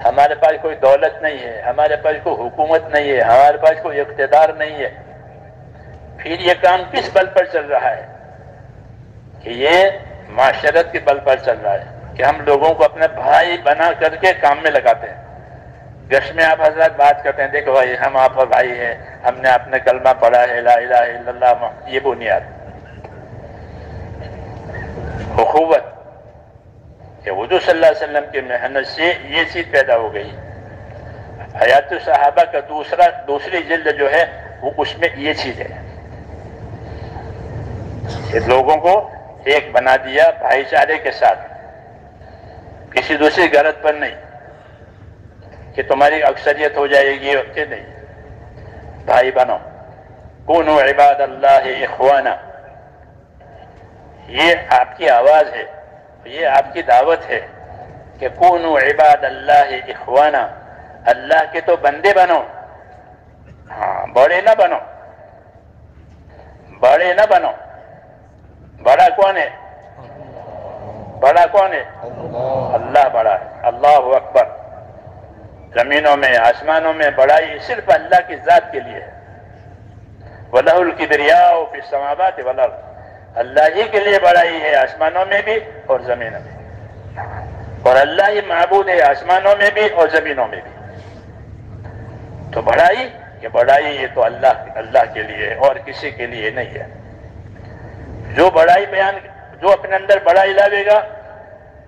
ہمارے پاس کوئی دولت نہیں ہے، ہمارے پاس کوئی حکومت نہیں ہے، ہمارے پاس کوئی اقتدار نہیں ہے، پھر یہ کام کس بل پر چل رہا ہے؟ کہ یہ معاشرت کے بل پر چل رہا ہے کہ ہم لوگوں کو اپنے بھائی بنا کر کے کام میں لگاتے ہیں۔ گشت میں آپ حضرات بات کرتے ہیں، دیکھو بھائی ہم آپ اور بھائی ہیں، ہم نے اپنے کلمہ پڑھا ہے لا الہ الا اللہ، یہ بنیاد اخوت کہ حضور صلی اللہ علیہ وسلم کی محنت سے یہ چیز پیدا ہو گئی۔ حیات الصحابہ کا دوسری جلد جو ہے وہ اس میں یہ چیز ہے کہ لوگوں کو ایک بنا دیا بھائی چارے کے ساتھ، کسی دوسری غرض پر نہیں کہ تمہاری اکثریت ہو جائے گی کہ نہیں، بھائی بنو، کونوا عباد اللہ اخوانا، یہ آپ کی آواز ہے، یہ آپ کی دعوت ہے کہ کونوا عباد اللہ اخوانا، اللہ کے تو بندے بنو، ہاں بڑے نہ بنو، بڑے نہ بنو۔ بڑا کون ہے؟ بڑا کون ہے؟ اللہ بڑا ہے، اللہ اکبر۔ زمینوں میں آسمانوں میں بڑائی صرف اللہ کی ذات کے لیے ہے۔ وَلَهُ الْكِبْرِيَاءُ فِي السَّمَاوَاتِ وَالْأَرْضِ، اللہ ہی کے لیے بڑائی ہے آسمانوں میں بھی اور زمینوں میں، اور اللہ ہی معبود ہے آسمانوں میں بھی اور زمینوں میں بھی۔ تو بڑائی یہ تو اللہ کے لیے ہے اور کسی کے لیے نہیں ہے۔ جو اپنے اندر بڑائی لاوے گا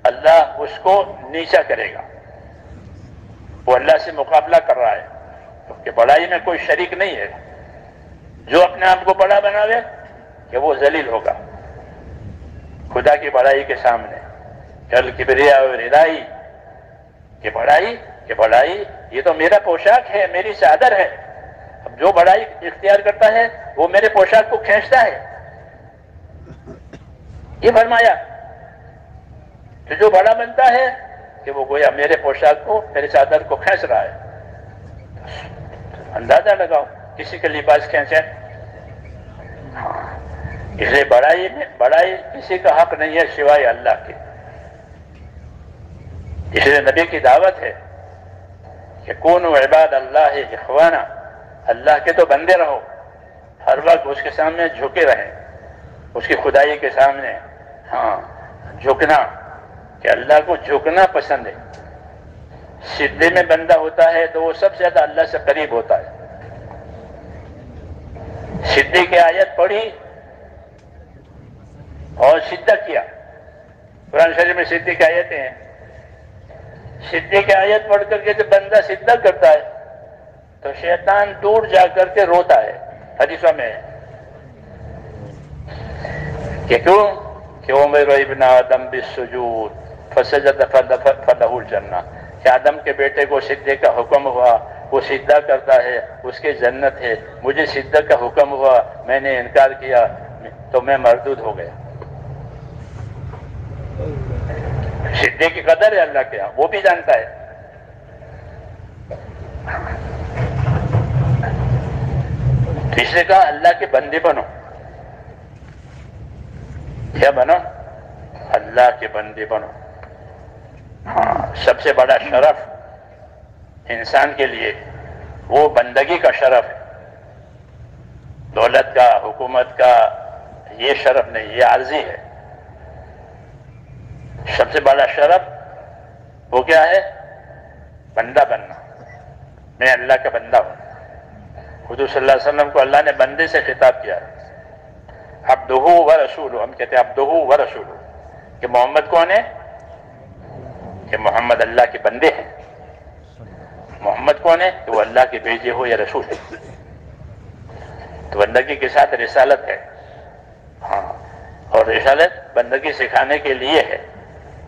اللہ اس کو نیچا کرے گا، وہ اللہ سے مقابلہ کر رہا ہے کیونکہ بڑائی میں کوئی شریک نہیں ہے۔ جو اپنے آپ کو بڑا بناوے کہ وہ ذلیل ہوگا خدا کی بڑائی کے سامنے۔ کل کبریا اور ردائی، کہ بڑائی یہ تو میرا پوشاک ہے، میری چادر ہے۔ اب جو بڑائی اختیار کرتا ہے وہ میرے پوشاک کو کھینچتا ہے، یہ فرمایا کہ جو بڑا بنتا ہے کہ وہ گویا میرے پوشاک کو، میرے چادر کو کھینچ رہا ہے۔ اندازہ لگاؤ کسی کے لباس کھینچے، اس لیے بڑائی کسی کا حق نہیں ہے سوائے اللہ کے۔ اس لیے نبی کی دعوت ہے کہ کونوا عباد اللہ اخوانا، اللہ کے تو بندے رہو، ہر وقت اس کے سامنے جھکے رہیں، اس کی خدائی کے سامنے جھکنا، کہ اللہ کو جھکنا پسند ہے۔ سجدے میں بندہ ہوتا ہے تو وہ سب سے زیادہ اللہ سے قریب ہوتا ہے۔ سجدے کی آیت پڑھی اور سجدہ کیا، قرآن شریف میں سجدے کی آیتیں ہیں۔ سجدے کی آیت پڑھ کر کے جب بندہ سجدہ کرتا ہے تو شیطان دور جا کر کے روتا ہے، حدیثوں میں ہے کہ کیوں کہ امر ابن آدم بالسجود فسجد فلہ الجنہ، کہ آدم کے بیٹے کو سجدے کا حکم ہوا، وہ سجدہ کرتا ہے اس کے جنت ہے، مجھے سجدہ کا حکم ہوا میں نے انکار کیا تو میں مردود ہو گیا۔ سجدے کی قدر ہے اللہ کے یہاں، وہ بھی جانتا ہے۔ تو اس نے کہا اللہ کے بندے بنو، کیا بنو؟ اللہ کے بندے بنو۔ سب سے بڑا شرف انسان کے لیے وہ بندگی کا شرف ہے، دولت کا، حکومت کا یہ شرف نہیں، یہ عارضی ہے۔ سب سے بڑا شرف وہ کیا ہے؟ بندہ بننا، میں اللہ کا بندہ ہوں۔ حضور صلی اللہ علیہ وسلم کو اللہ نے بندے سے خطاب کیا، عبدہ و رسولہ، ہم کہتے ہیں عبدہ و رسولہ، کہ محمد کون ہے؟ کہ محمد اللہ کے بندے ہیں۔ محمد کون ہے؟ کہ وہ اللہ کے بھیجے ہو یا رسول ہے۔ تو بندگی کے ساتھ رسالت ہے، اور رسالت بندگی سکھانے کے لیے ہے،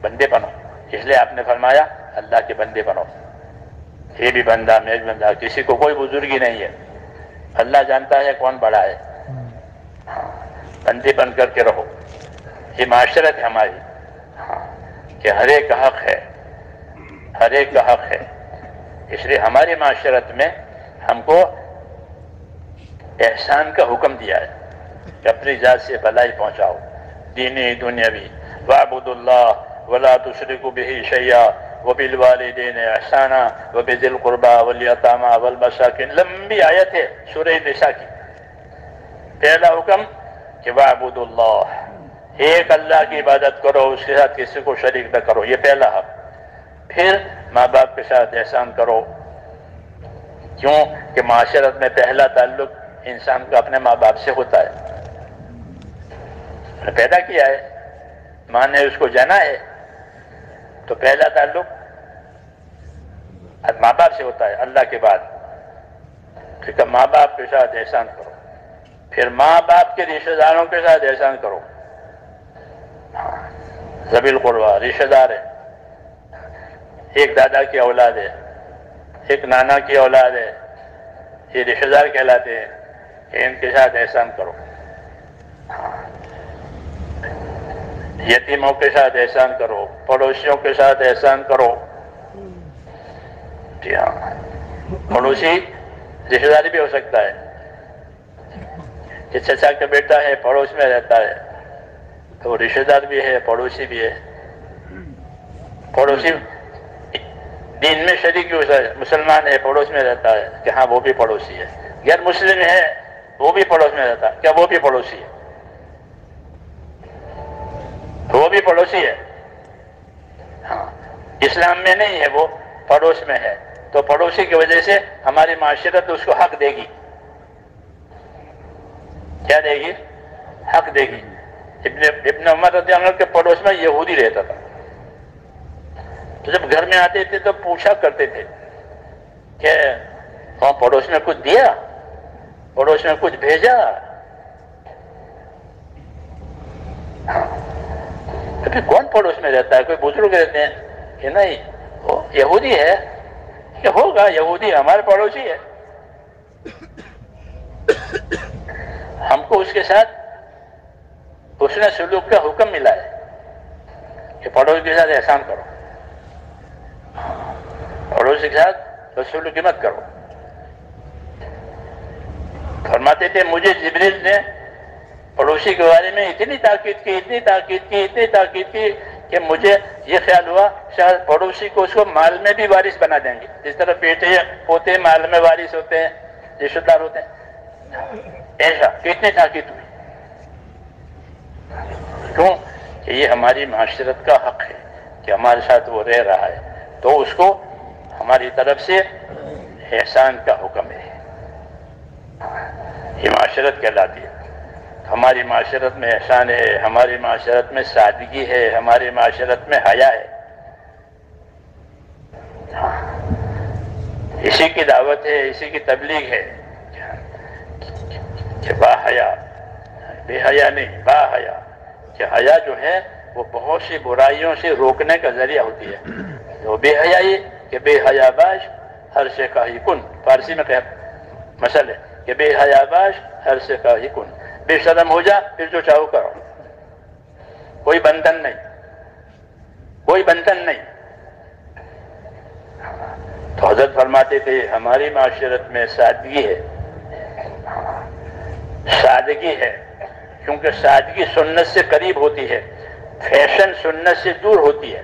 بندے بنو۔ اس لیے آپ نے فرمایا اللہ کے بندے بنو، یہ بھی بندہ میں بھی بندہ، کسی کو کوئی بزرگی نہیں ہے، اللہ جانتا ہے کون بڑا ہے۔ بندے بن کر کے رہو، یہ معاشرت ہے ہماری، کہ ہر ایک کا حق ہے، ہر ایک کا حق ہے۔ اس لیے ہماری معاشرت میں ہم کو احسان کا حکم دیا ہے کہ اپنی ذات سے بھلائی پہنچاؤ، دینی دنیاوی، وَاعْبُدُوا اللَّهَ وَلَا تُشْرِكُوا بِهِ شَيْئًا وبالوالدین احسانا وبذی القربى والیتامی والمساکین. لمبی آیت ہے سورہ نساء کی. پہلا حکم کہ وَاعْبُدُوا اللَّهَ، ایک اللہ کی عبادت کرو، اس کے ساتھ کسی کو شریک نہ کرو، یہ پہلا حق. پھر ماں باپ کے ساتھ احسان کرو. کیوں کہ معاشرت میں پہلا تعلق انسان کا اپنے ماں باپ سے ہوتا ہے. پیدا کیا ہے، ماں نے اس کو جانا ہے، تو پہلا تعلق ماں باپ سے ہوتا ہے اللہ کے بعد. ٹھیک ہے، ماں باپ کے ساتھ احسان کرو. پھر ماں باپ کے رشتہ داروں کے ساتھ احسان کرو. ذوی القربیٰ رشتہ دار ہے، ایک دادا کی اولاد ہے، ایک نانا کی اولاد ہے، یہ رشتہ دار کہلاتے ہیں کہ ان کے ساتھ احسان کرو. یتیموں کے ساتھ احسان کرو، پڑوسیوں کے ساتھ احسان کرو. جی ہاں، پڑوسی رشتہ داری بھی ہو سکتا ہے کہ چچا کا بیٹا ہے پڑوس میں رہتا ہے تو وہ رشتہ دار بھی ہے پڑوسی بھی ہے. پڑوسی دین میں شریک ہو سکتا ہے، مسلمان ہے پڑوس میں رہتا ہے کہ ہاں وہ بھی پڑوسی ہے. غیر مسلم ہے وہ بھی پڑوس میں رہتا ہے، کیا وہ بھی پڑوسی ہے؟ وہ بھی پڑوسی ہے. ہاں، اسلام میں نہیں ہے، وہ پڑوس میں ہے، تو پڑوسی کی وجہ سے ہماری معاشرت اس کو حق دے گی. کیا دے گی؟ حق دے گی. ابن عمر رضی اللہ عنہ کے پڑوس میں یہودی رہتا تھا، تو جب گھر میں آتے تھے تو پوچھا کرتے تھے کہ ہاں پڑوس میں کچھ دیا، پڑوس میں کچھ بھیجا. پھر کون پڑوس میں رہتا ہے؟ کوئی بزرگ رہتے ہیں کہ نہیں وہ یہودی ہے، کہ ہوگا یہودی ہمارے پڑوسی ہے. ہم کو اس کے ساتھ حسن سلوک کا حکم ملا ہے کہ پڑوس کے ساتھ احسان کرو، پڑوسی کے ساتھ سلوک مت کرو. فرماتے تھے مجھے جبریل نے پڑوسی کے بارے میں اتنی تاکید کی کہ مجھے یہ خیال ہوا شاید پڑوسی کو اس کو مال میں بھی وارث بنا دیں گے، جس طرح بیٹے پوتے مال میں وارث ہوتے ہیں، رشتہ دار ہوتے ہیں. ایسا کتنی تاکید ہوئی. کیوں کہ یہ ہماری معاشرت کا حق ہے کہ ہمارے ساتھ وہ رہ رہا ہے، تو اس کو ہماری طرف سے احسان کا حکم ہے. یہ معاشرت کہلاتی ہے. ہماری معاشرت میں احسان ہے، ہماری معاشرت میں سادگی ہے، ہماری معاشرت میں حیا ہے. اسی کی دعوت ہے، اسی کی تبلیغ ہے کہ با حیا، بے حیا نہیں، با حیا. کہ حیا جو ہے وہ بہت سی برائیوں سے روکنے کا ذریعہ ہوتی ہے. جو بے حیائی کہ بے حیا باش ہر سے کا ہی کن، فارسی میں مثل ہے کہ بے حیا باش ہر سے کا ہی کن. بے شرم ہو جا پھر جو چاہو کرو، کوئی بندھن نہیں، کوئی بندھن نہیں. تو حضرت فرماتے تھے ہماری معاشرت میں سادگی ہے، سادگی ہے، کیونکہ سادگی سنت سے قریب ہوتی ہے، فیشن سنت سے دور ہوتی ہے.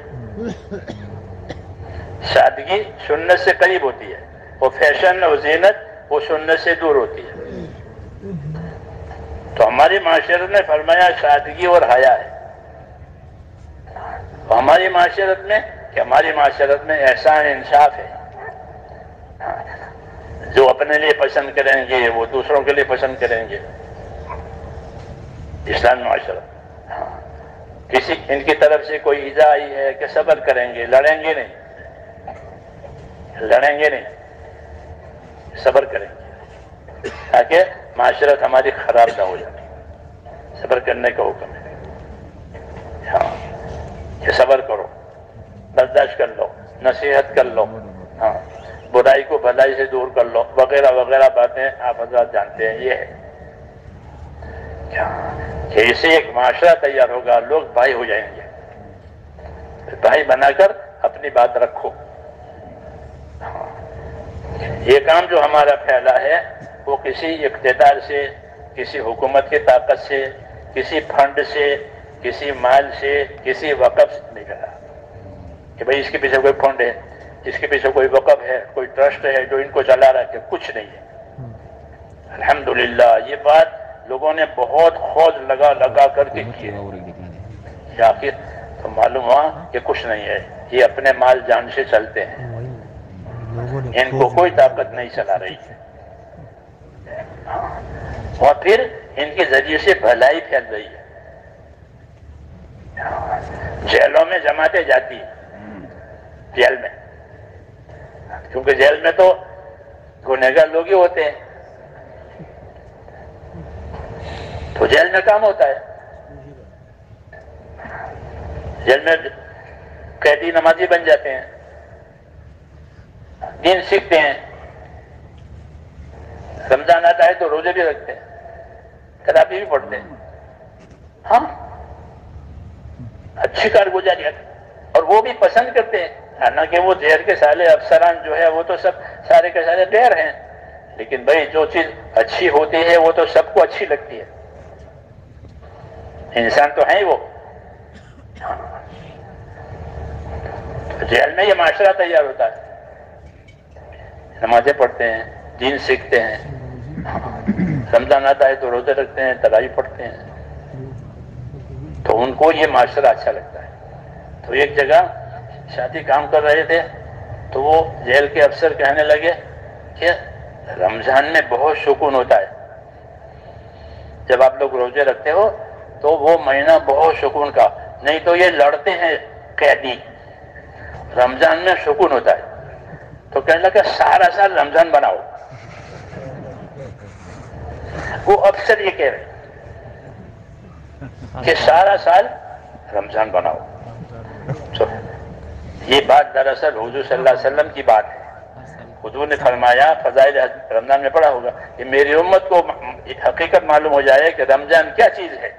سادگی سنت سے قریب ہوتی ہے، وہ فیشن اور زینت وہ سنت سے دور ہوتی ہے. تو ہماری معاشرت نے فرمایا سادگی اور حیا ہے. ہماری معاشرت میں کہ ہماری معاشرت میں احسان انصاف ہے. جو اپنے لیے پسند کریں گے وہ دوسروں کے لیے پسند کریں گے. اسلامی معاشرت کسی ان کی طرف سے کوئی ایذا آئی ہے کہ صبر کریں گے، لڑیں گے نہیں، لڑیں گے نہیں، صبر کریں گے تاکہ معاشرت ہماری خراب نہ ہو جائے. صبر کرنے کا حکم ہے. ہاں کہ صبر کرو، برداشت کر لو، نصیحت کر لو، ہاں برائی کو بھلائی سے دور کر لو، وغیرہ وغیرہ باتیں آپ حضرات جانتے ہیں. یہ ہے کہ اس سے ایک معاشرہ تیار ہوگا، لوگ بھائی ہو جائیں گے. بھائی بنا کر اپنی بات رکھو. یہ کام جو ہمارا پھیلا ہے وہ کسی اقتدار سے، کسی حکومت کی طاقت سے، کسی فنڈ سے، کسی مال سے، کسی وقف سے نہیں کرا. کہ بھئی اس کے پیچھے کوئی فنڈ ہے، اس کے پیچھے کوئی وقف ہے، کوئی ٹرسٹ ہے جو ان کو چلا رہا ہے، کہ کچھ نہیں ہے۔ الحمدللہ یہ بات لوگوں نے بہت خوض لگا لگا کر کے کی ہے، آخر تو معلوم ہوا کہ کچھ نہیں ہے، یہ اپنے مال جان سے چلتے ہیں، ان کو کوئی طاقت نہیں چلا رہی ہے، اور پھر ان کے ذریعے سے بھلائی پھیل رہی ہے۔ جیلوں میں جماعتیں جاتی ہیں، جیل میں، کیونکہ جیل میں تو گنہگار لوگ ہی ہوتے ہیں، تو جیل میں کام ہوتا ہے، جیل میں قیدی نمازی بن جاتے ہیں، دین سیکھتے ہیں، رمضان آتا ہے تو روزے بھی رکھتے ہیں، تراویح بھی پڑھتے ہیں، ہاں اچھی کارگزاری ہے، اور وہ بھی پسند کرتے ہیں، حالانکہ وہ زہر کے سالے افسران جو ہے وہ تو سب سارے کے سارے غیر ہیں، لیکن بھائی جو چیز اچھی ہوتی ہے وہ تو سب کو اچھی لگتی ہے، انسان تو ہیں ہی وہ۔ جیل میں یہ معاشرہ تیار ہوتا ہے، نمازیں پڑھتے ہیں، دین سیکھتے ہیں، رمضان آتا ہے تو روزے رکھتے ہیں، تراویح پڑھتے ہیں، تو ان کو یہ معاشرہ اچھا لگتا ہے۔ تو ایک جگہ شادی کام کر رہے تھے تو وہ جیل کے افسر کہنے لگے کہ رمضان میں بہت سکون ہوتا ہے، جب آپ لوگ روزے رکھتے ہو تو وہ مہینہ بہت سکون کا، نہیں تو یہ لڑتے ہیں قیدی، رمضان میں سکون ہوتا ہے۔ تو کہنے لگا سارا سال رمضان بناؤ، وہ افسر یہ کہہ رہے کہ سارا سال رمضان بناؤ۔ یہ بات دراصل حضور صلی اللہ علیہ وسلم کی بات ہے۔ حضور نے فرمایا، فضائل رمضان میں پڑھا ہوگا، کہ میری امت کو حقیقت معلوم ہو جائے کہ رمضان کیا چیز ہے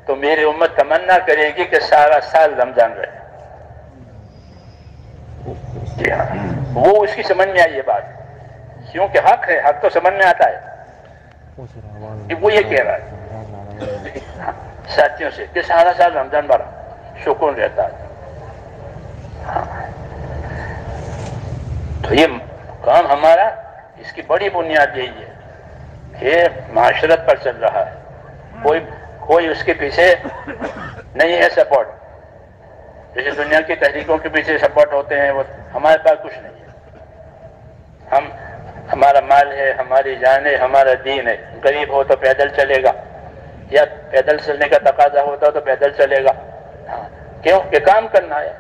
تو میری امت تمنا کرے گی کہ سارا سال رمضان رہے۔ جی ہاں، وہ اس کی سمجھ میں آئی یہ بات، کیونکہ حق ہے، حق تو سمجھ میں آتا ہے، وہ یہ کہہ رہا ہے ساتھیوں سے کہ سارا سال رمضان بھر سکون رہتا ہے۔ تو یہ کام ہمارا، اس کی بڑی بنیاد یہی ہے کہ معاشرت پر چل رہا ہے، کوئی اس کے پیچھے نہیں ہے سپورٹ، جیسے دنیا کی تحریکوں کے پیچھے سپورٹ ہوتے ہیں، وہ ہمارے پاس کچھ نہیں ہے، ہمارا مال ہے، ہماری جان ہے، ہمارا دین ہے، غریب ہو تو پیدل چلے گا، یا پیدل چلنے کا تقاضا ہوتا تو پیدل چلے گا، کیوں کہ کام کرنا ہے،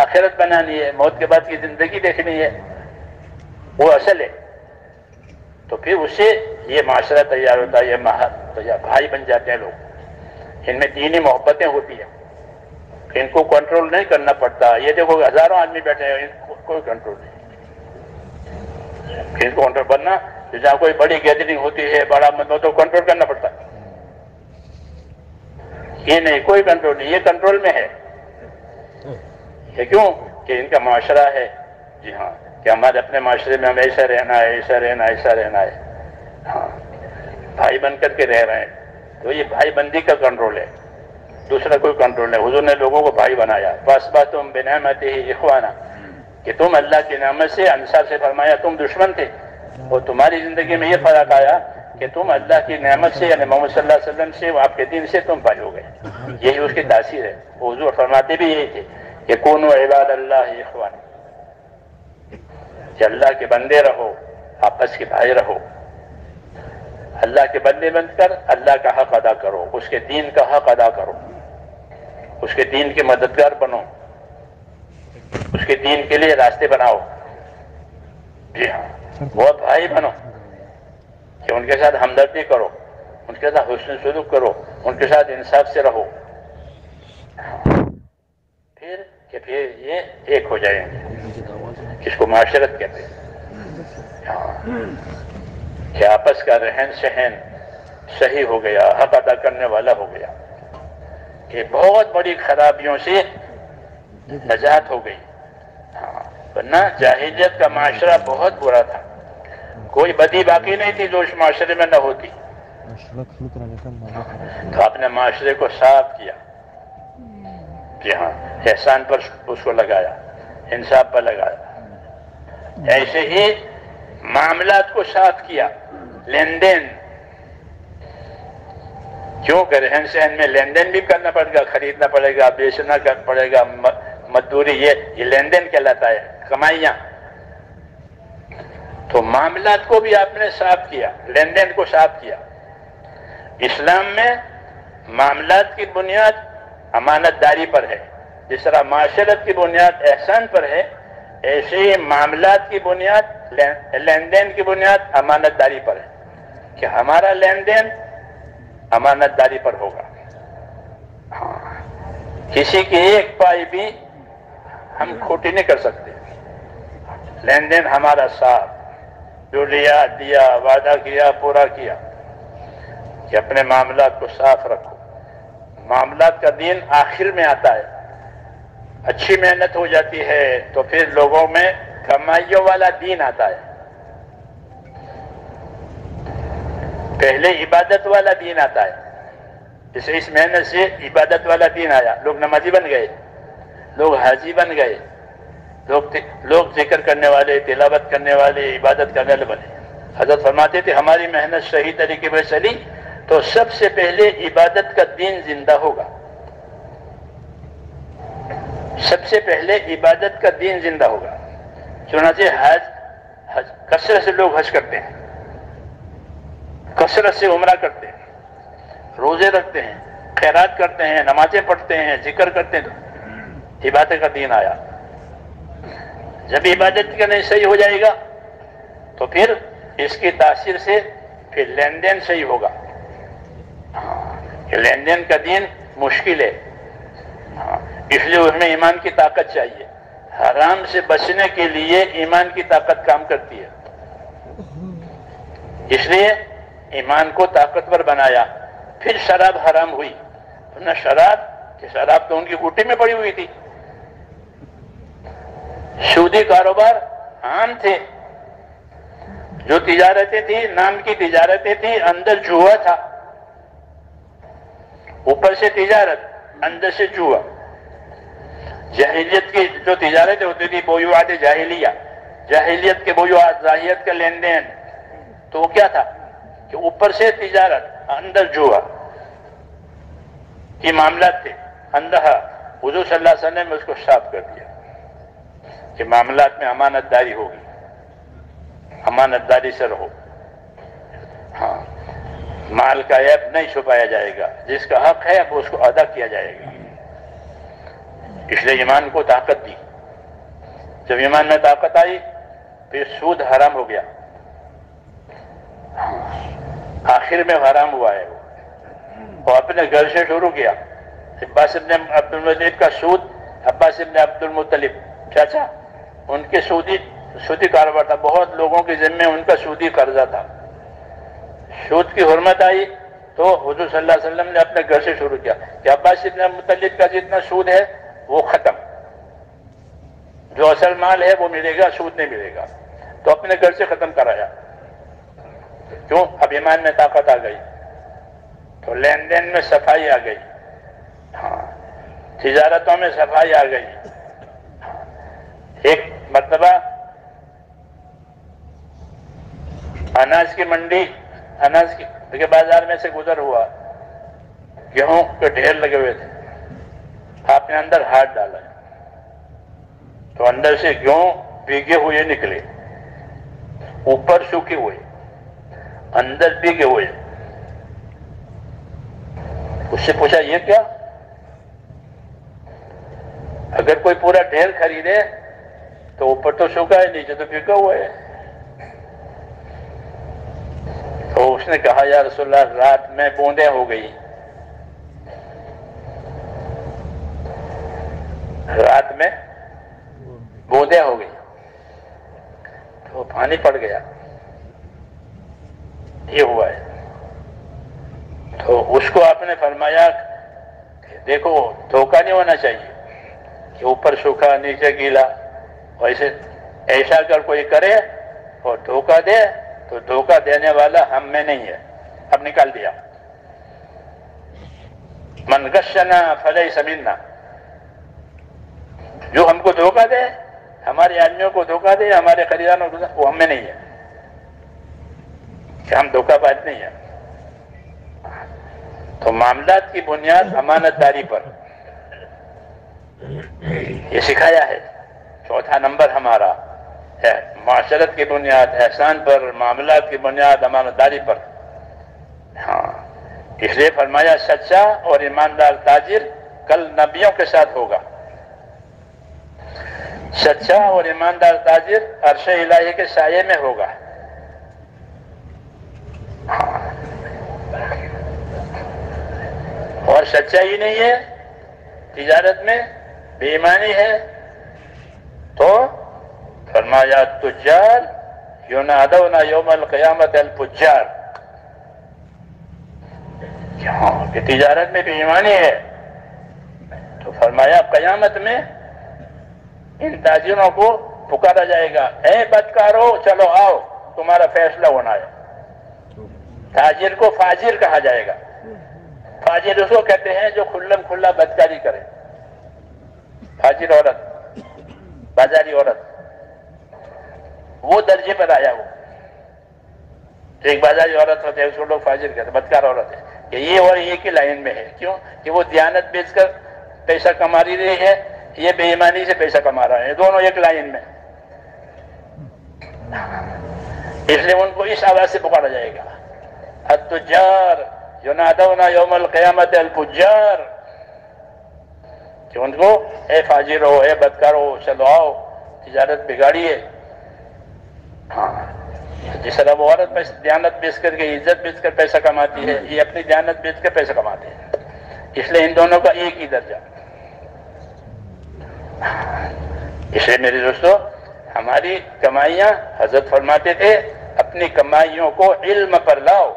آخرت بنانی ہے، موت کے بعد کی زندگی دیکھنی ہے، وہ اصل ہے۔ تو پھر اس سے یہ معاشرہ تیار ہوتا ہے، یہ بھائی بن جاتے ہیں لوگ، ان میں دینی محبتیں ہوتی ہیں، ان کو کنٹرول نہیں کرنا پڑتا۔ یہ دیکھو ہزاروں آدمی بیٹھے ہیں، ان کو کوئی کنٹرول نہیں، ان کو کنٹرول کرنا، جہاں کوئی بڑی گیدرنگ ہوتی ہے، بڑا مطلب تو کنٹرول کرنا پڑتا ہے، یہ نہیں، کوئی کنٹرول نہیں، یہ کنٹرول میں ہے، یہ کیوں کہ ان کا معاشرہ ہے، جی ہاں، کہ ہمارے اپنے معاشرے میں ہم ایسا رہنا ہے، ایسا رہنا ہے، ایسا رہنا ہے، ہاں، بھائی بن کر کے رہ رہے ہیں، تو یہ بھائی بندی کا کنٹرول ہے، دوسرا کوئی کنٹرول نہیں۔ حضور نے لوگوں کو بھائی بنایا، فَأَصْبَحْتُمْ بِنِعْمَتِهِ إِخْوَانًا، کہ تم اللہ کی نعمت سے، انصار سے فرمایا تم دشمن تھے، اور تمہاری زندگی میں یہ فرق آیا کہ تم اللہ کی نعمت سے، یعنی محمد صلی اللہ علیہ وسلم سے، آپ کے دین سے تم بھائی ہو گئے، یہی اس کی تاثیر ہے۔ حضور فرماتے بھی یہی تھے کہ کونوا عباد اللہ اخوانا، کہ اللہ کے بندے رہو، آپس کے بھائی رہو، اللہ کے بندے بن کر اللہ کا حق ادا کرو، اس کے دین کا حق ادا کرو، اس کے دین کے مددگار بنو، اس کے دین کے لیے راستے بناؤ، جی ہاں، وہ بھائی بنو، کہ ان کے ساتھ ہمدردی کرو، ان کے ساتھ حسن سلوک کرو، ان کے ساتھ انصاف سے رہو، پھر یہ ایک ہو جائیں گے، اس کو معاشرت کہتے ہیں، کہ آپس کا رہن سہن صحیح ہو گیا، حق ادا کرنے والا ہو گیا، کہ بہت بڑی خرابیوں سے نجات ہو گئی، ورنہ جاہلیت کا معاشرہ بہت برا تھا، کوئی بدی باقی نہیں تھی جو اس معاشرے میں نہ ہوتی، تو آپ نے معاشرے کو صاف کیا، کہ ہاں احسان پر اس کو لگایا، انصاف پر لگایا۔ ایسے ہی معاملات کو صاف کیا، لین دین کیوں کہ رہن سہن میں لین دین بھی کرنا پڑے گا، خریدنا پڑے گا، بیچنا پڑے گا، مزدوری، یہ لین دین کہلاتا ہے، کمائیاں۔ تو معاملات کو بھی آپ نے صاف کیا، لین دین کو صاف کیا۔ اسلام میں معاملات کی بنیاد امانت داری پر ہے، جس طرح معاشرت کی بنیاد احسان پر ہے، ایسے ہی معاملات کی بنیاد، لین دین کی بنیاد امانت داری پر ہے، کہ ہمارا لین دین امانت داری پر ہوگا۔ کسی کی ایک پائی بھی ہم کھوٹی نہیں کر سکتے۔ لین دین ہمارا صاف، جو لیا دیا، وعدہ کیا پورا کیا، کہ اپنے معاملات کو صاف رکھو۔ معاملات کا دین آخر میں آتا ہے، اچھی محنت ہو جاتی ہے تو پھر لوگوں میں کمائیوں والا دین آتا ہے۔ پہلے عبادت والا دین آتا ہے، جسے اس محنت سے عبادت والا دین آیا، لوگ نمازی بن گئے، لوگ حاجی بن گئے، لوگ ذکر کرنے والے، تلاوت کرنے والے، عبادت کرنے والے بنے۔ حضرت فرماتے تھے ہماری محنت صحیح طریقے پر چلی تو سب سے پہلے عبادت کا دین زندہ ہوگا، سب سے پہلے عبادت کا دین زندہ ہوگا۔ چنانچہ حج کثرت سے لوگ حج کرتے ہیں، کثرت سے عمرہ کرتے ہیں، روزے رکھتے ہیں، خیرات کرتے ہیں، نمازیں پڑھتے ہیں، ذکر کرتے ہیں، تو عبادت کا دین آیا۔ جب عبادت کا نہیں صحیح ہو جائے گا تو پھر اس کی تاثیر سے پھر لین دین صحیح ہوگا۔ کہ لین دین کا دین مشکل ہے، اس لیے اس میں ایمان کی طاقت چاہیے۔ حرام سے بچنے کے لیے ایمان کی طاقت کام کرتی ہے، اس لیے ایمان کو طاقتور بنایا۔ پھر شراب حرام ہوئی، ورنہ شراب تو ان کی گوٹی میں پڑی ہوئی تھی۔ سودی کاروبار عام تھے، جو تجارتیں تھی نام کی تجارتیں تھی، اندر جوا تھا، اوپر سے تجارت اندر سے جوا۔ جاہلیت کی جو تجارتیں ہوتی تھی بیوعات جاہلیہ، جاہلیت کے بیوعات، جاہلیت کا لین دین، تو وہ کیا تھا کہ اوپر سے تجارت اندر جوا یہ معاملات تھے۔ اندھا حضور صلی اللہ علیہ وسلم نے اس کو صاف کر دیا کہ معاملات میں امانت داری ہوگی، امانت داری سے رہو۔ ہاں، مال کا عیب نہیں چھپایا جائے گا، جس کا حق ہے وہ اس کو ادا کیا جائے گا۔ اس لیے ایمان کو طاقت دی۔ جب ایمان میں طاقت آئی پھر سود حرام ہو گیا، آخر میں حرام ہوا ہے وہ اپنے گھر سے شروع کیا۔ عباس ابن عبد المطلب کا سود، عباس ابن عبد المطلب چاچا، ان کے سودی کاروبار تھا، بہت لوگوں کے ذمے ان کا سودی قرضہ تھا۔ سود کی حرمت آئی تو حضور صلی اللہ علیہ وسلم نے اپنے گھر سے شروع کیا کہ عباس ابن مطلب کا جتنا سود ہے وہ ختم، جو اصل مال ہے وہ ملے گا، سود نہیں ملے گا، تو اپنے گھر سے ختم کرایا۔ کیوں؟ اب ایمان میں طاقت آ گئی تو لین دین میں صفائی آ گئی، ہاں، تجارتوں میں صفائی آ گئی۔ ایک مرتبہ اناج کی منڈی، اناج کے بازار میں سے گزر ہوا، گیہوں کے ڈھیر لگے ہوئے تھے، آپ نے اندر ہاتھ ڈالا تو اندر سے گیہوں بھیگے ہوئے نکلے، اوپر سوکھے ہوئے، اندر بھیگے ہوئے۔ اس سے پوچھا یہ کیا؟ اگر کوئی پورا ڈھیر خریدے تو اوپر تو سوکھا ہے، نیچے تو بھیگا ہوا ہے۔ تو اس نے کہا یا رسول اللہ، رات میں بوندیں ہو گئی، رات میں بوندیں ہو گئی تو پانی پڑ گیا، یہ ہوا ہے۔ تو اس کو آپ نے فرمایا کہ دیکھو دھوکہ نہیں ہونا چاہیے کہ اوپر سوکھا نیچے گیلا، ویسے ایسا اگر کوئی کرے اور دھوکہ دے تو دھوکہ دینے والا ہم میں نہیں ہے، اب نکال دیا۔ من غشنا فلیس منا، جو ہم کو دھوکہ دے، ہمارے آدمیوں کو دھوکہ دے، ہمارے خریداروں کو، وہ ہم میں نہیں ہے، کہ ہم دھوکہ باز نہیں ہیں۔ تو معاملات کی بنیاد امانت داری پر یہ سکھایا ہے۔ چوتھا نمبر ہمارا ہے معاشرت کی بنیاد احسان پر، معاملات کی بنیاد امانت داری پر۔ ہاں، اس لیے فرمایا سچا اور ایماندار تاجر کل نبیوں کے ساتھ ہوگا۔ سچا اور ایماندار تاجر عرش الہی کے سائے میں ہوگا۔ اور سچائی نہیں ہے تجارت میں، بے ایمانی ہے، تو فرمایا تجار ینادون یوم القیامت الفجار، کہ تجارت میں بے ایمانی ہے تو فرمایا قیامت میں ان تاجروں کو پکارا جائے گا، اے بدکارو چلو آؤ تمہارا فیصلہ ہونا ہے۔ تاجر کو فاجر کہا جائے گا۔ فاجر اس کو کہتے ہیں جو کھلم کھلا بدکاری کرے، فاجر عورت، بازاری عورت، وہ درجے پر آیا وہ۔ تو ایک بازاری عورت ہوتے ہے اس کو لوگ فاجر کہتے ہیں، بدکار عورت ہے، کہ یہ اور یہ کی لائن میں ہے۔ کیوں؟ کہ وہ دیانت بیچ کر پیسہ کما رہی ہے، یہ بے ایمانی سے پیسہ کما رہا ہے، دونوں ایک لائن میں۔ اس لیے ان کو اس آواز سے پکارا جائے گا، التجار ینادون یوم القیامت الفجار، کہ ان کو اے فاجر ہو، اے بدکار ہو، چلو آؤ تجارت بگاڑیے۔ ہاں، جس طرح وہ عورت دیانت بیچ کر کے، عزت بیچ کر پیسہ کماتی ہے، یہ اپنی دیانت بیچ کر پیسہ کماتے ہیں۔ اس لیے ان دونوں کا ایک ہی درجہ۔ اس لیے میرے دوستو، ہماری کمائیاں، حضرت فرماتے تھے اپنی کمائیوں کو علم پر لاؤ،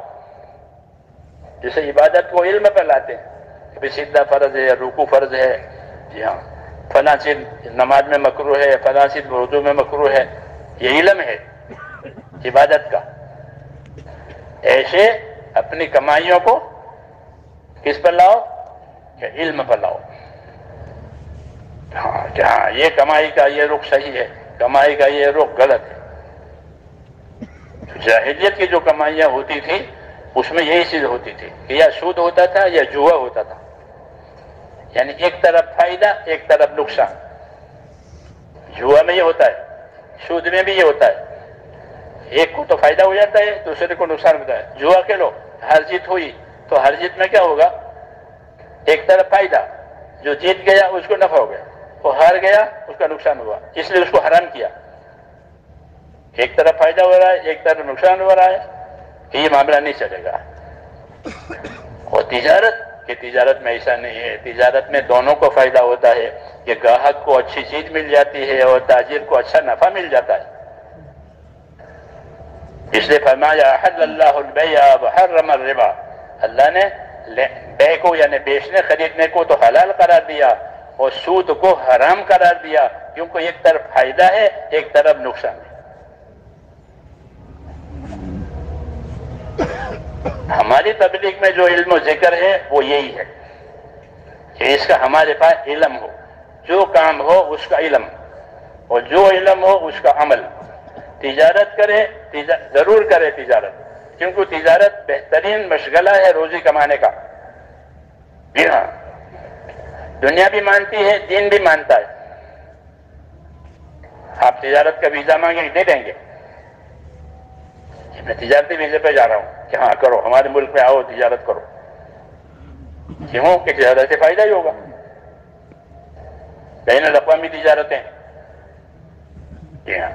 جیسے عبادت کو علم پر لاتے ہیں کہ سجدہ فرض ہے، رکوع فرض ہے، جی ہاں فلاں چیز نماز میں مکروہ ہے، فلاں چیز وضو میں مکروہ ہے، یہ علم ہے عبادت کا۔ ایسے اپنی کمائیوں کو کس پر لاؤ؟ کہ علم پر لاؤ۔ ہاں، کہ ہاں یہ کمائی کا یہ رخ صحیح ہے، کمائی کا یہ رخ غلط ہے۔ جاہلیت کی جو کمائیاں ہوتی تھی اس میں یہی چیز ہوتی تھی کہ یا سود ہوتا تھا یا جوا ہوتا تھا، یعنی ایک طرف فائدہ ایک طرف نقصان۔ جوا میں یہ ہوتا ہے، سود میں بھی یہ ہوتا ہے، ایک کو تو فائدہ ہو جاتا ہے، دوسرے کو نقصان ہوتا ہے۔ جوا کے لو ہر جیت ہوئی تو ہر جیت میں کیا ہوگا؟ ایک طرف فائدہ، جو جیت گیا اس کو نفع ہو گیا، وہ ہار گیا اس کا نقصان ہوا، اس لیے اس کو حرام کیا۔ ایک طرف فائدہ ہو رہا ہے ایک طرف نقصان ہو رہا ہے، کہ یہ معاملہ نہیں چلے گا۔ اور تجارت میں ایسا نہیں ہے، تجارت میں دونوں کو فائدہ ہوتا ہے، کہ گاہک کو اچھی چیز مل جاتی ہے اور تاجر کو اچھا نفع مل جاتا ہے۔ اس لیے فرمایا احل اللہ البیع وحرم الربا، اللہ نے بے کو یعنی بیچنے خریدنے کو تو حلال قرار دیا اور سود کو حرام قرار دیا، کیونکہ ایک طرف فائدہ ہے ایک طرف نقصان ہے۔ ہماری تبلیغ میں جو علم و ذکر ہے وہ یہی ہے کہ اس کا ہمارے پاس علم ہو، جو کام ہو اس کا علم، اور جو علم ہو اس کا عمل۔ تجارت کرے، ضرور کرے تجارت، کیونکہ تجارت بہترین مشغلہ ہے روزی کمانے کا۔ جی ہاں، دنیا بھی مانتی ہے، دین بھی مانتا ہے۔ آپ تجارت کا ویزا مانگیں دے دیں گے، میں تجارتی ویزے پہ جا رہا ہوں کہ ہاں کرو، ہمارے ملک میں آؤ تجارت کرو، کیوں کہ تجارت سے فائدہ ہی ہوگا۔ بین الاقوامی تجارتیں، جی ہاں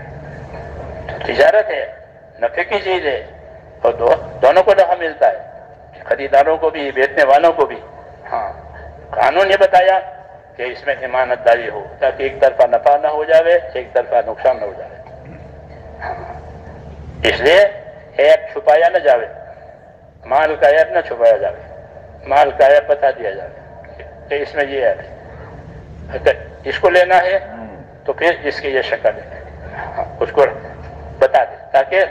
تجارت ہے، نفع کی چیز ہے، اور دونوں کو نفع ملتا ہے، خریداروں کو بھی بیچنے والوں کو بھی۔ ہاں، قانون یہ بتایا کہ اس میں امانت داری ہو، تاکہ ایک طرفہ نفع نہ ہو جاوے ایک طرفہ نقصان نہ ہو جاوے۔ اس لیے عیب چھپایا نہ جاوے، مال کا عیب نہ چھپایا جاوے، مال کا عیب بتا دیا جائے کہ اس میں یہ عیب ہے، اگر اس کو لینا ہے تو پھر اس کی یہ شکل ہے، اس کو بتا دے تاکہ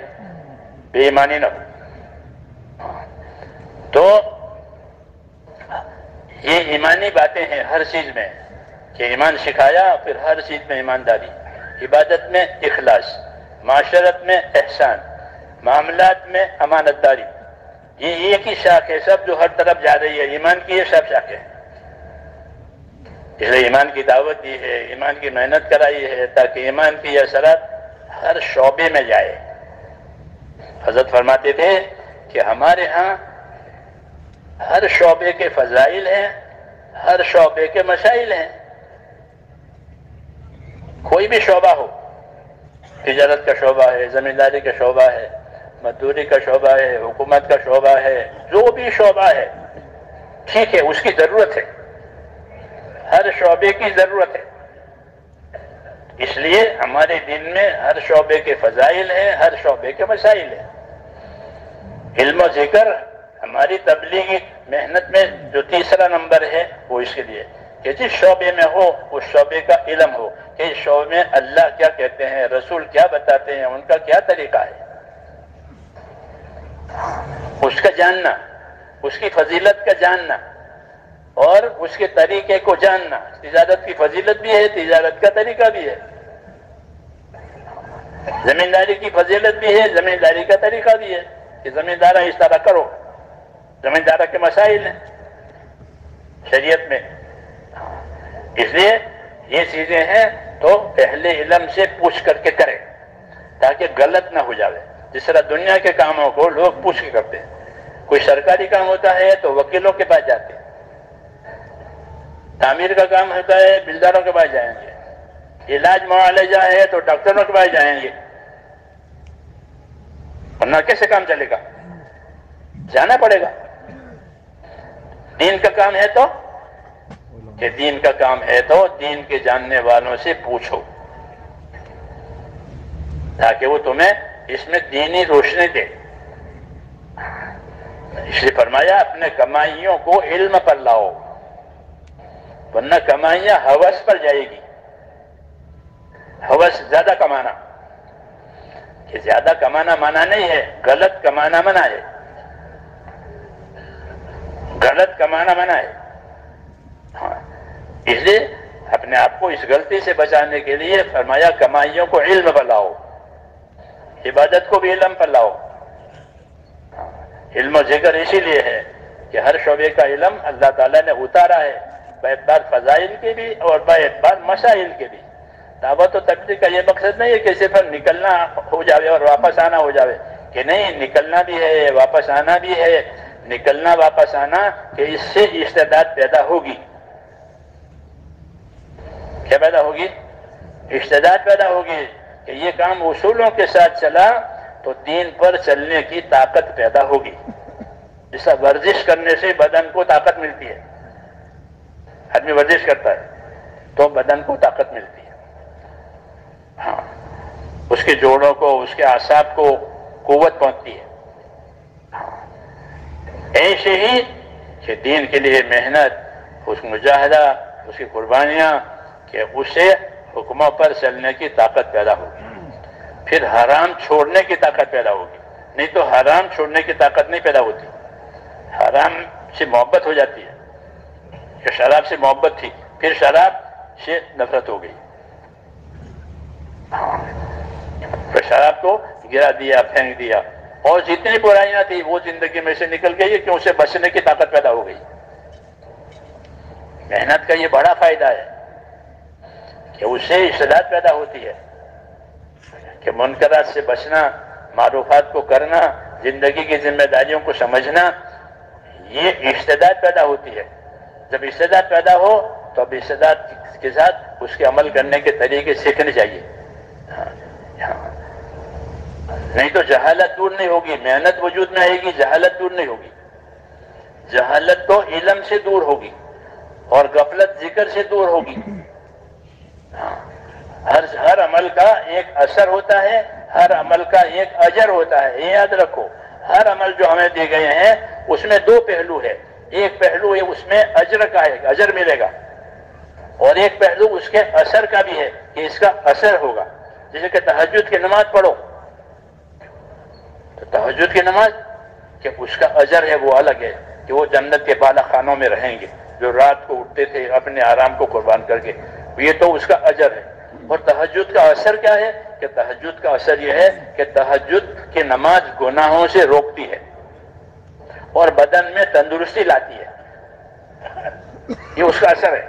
بے ایمانی نہ ہو۔ تو یہ ایمانی باتیں ہیں ہر چیز میں، کہ ایمان سکھایا، پھر ہر چیز میں ایمانداری، عبادت میں اخلاص، معاشرت میں احسان، معاملات میں امانت داری. یہ ایک ہی شاخ ہے سب جو ہر طرف جا رہی ہے، ایمان کی یہ سب شاخ ہے. اس لیے ایمان کی دعوت دی ہے، ایمان کی محنت کرائی ہے تاکہ ایمان کی یہ اثرات ہر شعبے میں جائے. حضرت فرماتے تھے کہ ہمارے ہاں ہر شعبے کے فضائل ہیں، ہر شعبے کے مسائل ہیں. کوئی بھی شعبہ ہو، تجارت کا شعبہ ہے، زمینداری کا شعبہ ہے، مزدوری کا شعبہ ہے، حکومت کا شعبہ ہے، جو بھی شعبہ ہے ٹھیک ہے، اس کی ضرورت ہے، ہر شعبے کی ضرورت ہے. اس لیے ہمارے دین میں ہر شعبے کے فضائل ہیں، ہر شعبے کے مسائل ہیں. علم و ذکر ہماری تبلیغی محنت میں جو تیسرا نمبر ہے وہ اس کے لیے کہ جس شعبے میں ہو اس شعبے کا علم ہو کہ اس شعبے میں اللہ کیا کہتے ہیں، رسول کیا بتاتے ہیں، ان کا کیا طریقہ ہے، اس کا جاننا، اس کی فضیلت کا جاننا اور اس کے طریقے کو جاننا. تجارت کی فضیلت بھی ہے، تجارت کا طریقہ بھی ہے. زمینداری کی فضیلت بھی ہے، زمینداری کا طریقہ بھی ہے کہ زمیندارہ اس طرح کرو. زمیندارہ کے مسائل ہیں شریعت میں. اس لیے یہ چیزیں ہیں تو اہل علم سے پوچھ کر کے کریں تاکہ غلط نہ ہو جاوے. جس طرح دنیا کے کاموں کو لوگ پوچھ کے کرتے ہیں، کوئی سرکاری کام ہوتا ہے تو وکیلوں کے پاس جاتے ہیں، تعمیر کا کام ہوتا ہے بلڈروں کے پاس جائیں گے، علاج معالجہ ہے تو ڈاکٹروں کے پاس جائیں گے، ورنہ کیسے کام چلے گا؟ جانا پڑے گا. دین کا کام ہے تو کہ دین کا کام ہے تو دین کے جاننے والوں سے پوچھو تاکہ وہ تمہیں اس میں دینی روشنی دے. اس لیے فرمایا اپنے کمائیوں کو علم پر لاؤ، ورنہ کمائیاں ہوس پر جائے گی. ہوس زیادہ کمانا، کہ زیادہ کمانا منع نہیں ہے، غلط کمانا منع ہے، غلط کمانا منع ہے. ہاں، اس لیے اپنے آپ کو اس غلطی سے بچانے کے لیے فرمایا کمائیوں کو علم پر لاؤ، عبادت کو بھی علم پر لاؤ. علم و ذکر اسی لیے ہے کہ ہر شعبے کا علم اللہ تعالیٰ نے اتارا ہے، باعتبار فضائل کے بھی اور باعتبار مسائل کے بھی. دعوت و تبلیغ کا یہ مقصد نہیں ہے کہ صرف نکلنا ہو جاوے اور واپس آنا ہو جاوے، کہ نہیں، نکلنا بھی ہے، واپس آنا بھی ہے. نکلنا واپس آنا کہ اس سے استعداد پیدا ہوگی. کیا پیدا ہوگی؟ استعداد پیدا ہوگی کہ یہ کام اصولوں کے ساتھ چلا تو دین پر چلنے کی طاقت پیدا ہوگی. جیسا ورزش کرنے سے بدن کو طاقت ملتی ہے، آدمی ورزش کرتا ہے تو بدن کو طاقت ملتی ہے. ہاں، اس کے جوڑوں کو، اس کے اعصاب کو قوت پہنچتی ہے. ایسے ہی کہ دین کے لیے محنت، اس مجاہدہ، اس کی قربانیاں، کہ اسے حکموں پر چلنے کی طاقت پیدا ہوگی. پھر حرام چھوڑنے کی طاقت پیدا ہوگی. نہیں تو حرام چھوڑنے کی طاقت نہیں پیدا ہوتی. حرام سے محبت ہو جاتی ہے، کہ شراب سے محبت تھی پھر شراب سے نفرت ہو گئی. پھر شراب کو گرا دیا، پھینک دیا، اور جتنی برائیاں تھی وہ زندگی میں سے نکل گئی کہ اسے بچنے کی طاقت پیدا ہو گئی. محنت کا یہ بڑا فائدہ ہے کہ اس سے استعداد پیدا ہوتی ہے کہ منکرات سے بچنا، معروفات کو کرنا، زندگی کی ذمہ داریوں کو سمجھنا، یہ استعداد پیدا ہوتی ہے. جب استعداد پیدا ہو تو اب استعداد کے ساتھ اس کے عمل کرنے کے طریقے سیکھنے چاہیے. نہیں تو جہالت دور نہیں ہوگی. محنت وجود میں آئے گی، جہالت دور نہیں ہوگی. جہالت تو علم سے دور ہوگی اور غفلت ذکر سے دور ہوگی. ہر عمل کا ایک اثر ہوتا ہے، ہر عمل کا ایک اجر ہوتا ہے. یہ یاد رکھو، ہر عمل جو ہمیں دیے گئے ہیں اس میں دو پہلو ہے. ایک پہلو ہے اس میں اجر کا ہے، اجر ملے گا، اور ایک پہلو اس کے اثر کا بھی ہے کہ اس کا اثر ہوگا. جیسے کہ تہجد کی نماز پڑھو تو تہجد کی نماز کہ اس کا اجر ہے وہ الگ ہے کہ وہ جنت کے بالا خانوں میں رہیں گے. جو رات کو اٹھتے تھے اپنے آرام کو قربان کر کے، یہ تو اس کا اجر ہے۔ اور تہجد کا اثر کیا ہے کہ تہجد کا اثر یہ ہے کہ تہجد کی نماز گناہوں سے روکتی ہے اور بدن میں تندرستی لاتی ہے۔ یہ اس کا اثر ہے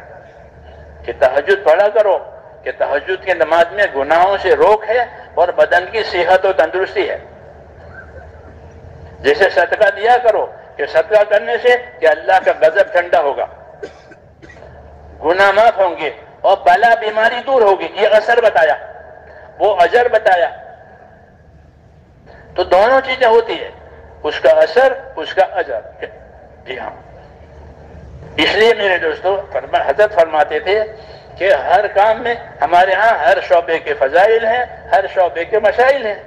کہ تہجد پڑھا کرو کہ تہجد کی نماز میں گناہوں سے روک ہے اور بدن کی صحت و تندرستی ہے۔ جیسے صدقہ دیا کرو کہ صدقہ کرنے سے کہ اللہ کا غضب ٹھنڈا ہوگا، گناہ معاف ہوں گے اور بلا بیماری دور ہوگی، یہ اثر بتایا، وہ اجر بتایا۔ تو دونوں چیزیں ہوتی ہیں، اس کا اثر، اس کا اجر۔ جی ہاں، اس لیے میرے دوستو حضرت فرماتے تھے کہ ہر کام میں ہمارے ہاں ہر شعبے کے فضائل ہیں، ہر شعبے کے مسائل ہیں۔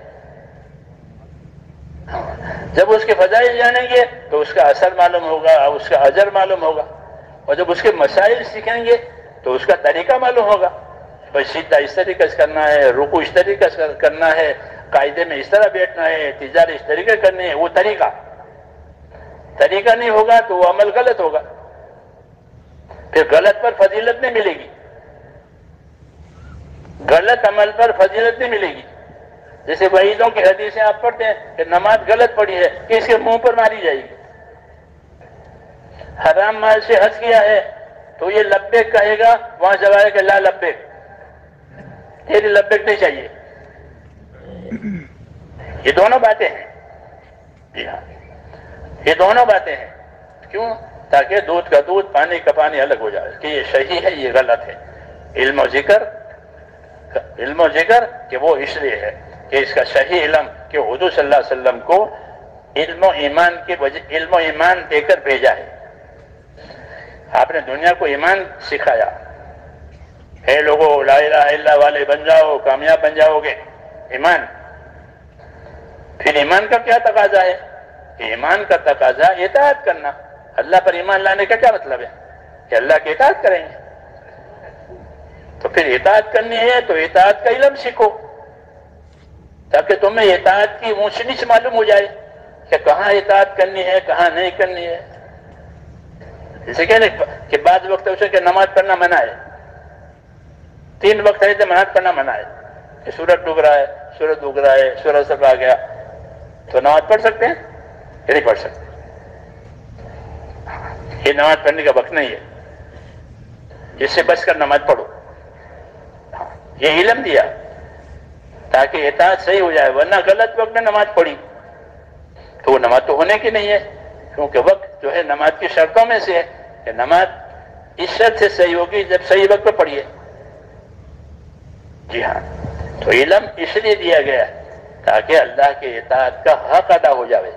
جب اس کے فضائل جانیں گے تو اس کا اثر معلوم ہوگا اور اس کا اجر معلوم ہوگا، اور جب اس کے مسائل سیکھیں گے تو اس کا طریقہ معلوم ہوگا، بھائی سیدھا اس طریقے سے کرنا ہے، رکوع اس طریقے سے کرنا ہے، قاعدے میں اس طرح بیٹھنا ہے، تجارت اس طریقے کرنی ہے۔ وہ طریقہ نہیں ہوگا تو وہ عمل غلط ہوگا، پھر غلط پر فضیلت نہیں ملے گی، غلط عمل پر فضیلت نہیں ملے گی۔ جیسے وعیدوں کی حدیثیں آپ پڑھتے ہیں کہ نماز غلط پڑھی ہے کہ اس کے منہ پر ماری جائے گی، حرام مال سے حج کیا ہے تو یہ لبیک کہے گا، وہاں جواب ہے کہ لا لبیک، تیری لبیک نہیں چاہیے۔ یہ دونوں باتیں ہیں، جی ہاں، یہ دونوں باتیں ہیں۔ کیوں؟ تاکہ دودھ کا دودھ، پانی کا پانی الگ ہو جائے کہ یہ صحیح ہے، یہ غلط ہے۔ علم و ذکر کہ وہ اس لیے ہے کہ اس کا صحیح علم کہ حضور صلی اللہ علیہ وسلم کو علم و ایمان دے کر بھیجا ہے۔ آپ نے دنیا کو ایمان سکھایا ہے، لوگوں لا الہ الا اللہ والے بن جاؤ، کامیاب بن جاؤ گے، ایمان۔ پھر ایمان کا کیا تقاضا ہے کہ ایمان کا تقاضا اطاعت کرنا۔ اللہ پر ایمان لانے کا کیا مطلب ہے کہ اللہ کی اطاعت کریں گے، تو پھر اطاعت کرنی ہے تو اطاعت کا علم سیکھو تاکہ تمہیں اطاعت کی اونچ نیچ معلوم ہو جائے کہ کہاں اطاعت کرنی ہے، کہاں نہیں کرنی ہے۔ جیسے کہ بعض وقت اسے کہ نماز پڑھنا منع ہے، 3 وقت ہے تو نماز پڑھنا منع ہے کہ سورج ڈوب رہا ہے، سورج سب آ گیا، تو نماز پڑھ سکتے ہیں کہ نہیں پڑھ سکتے؟ یہ نماز پڑھنے کا وقت نہیں ہے، اس سے بچ کر نماز پڑھو۔ یہ علم دیا تاکہ اطاعت صحیح ہو جائے، ورنہ غلط وقت میں نماز پڑھی تو وہ نماز تو ہونے کی نہیں ہے، کیونکہ وقت جو ہے نماز کی شرطوں میں سے ہے کہ نماز اس شرط سے صحیح ہوگی جب صحیح وقت پہ پڑھیے۔ جی ہاں، تو علم اس لیے دیا گیا تاکہ اللہ کے اطاعت کا حق ادا ہو جائے،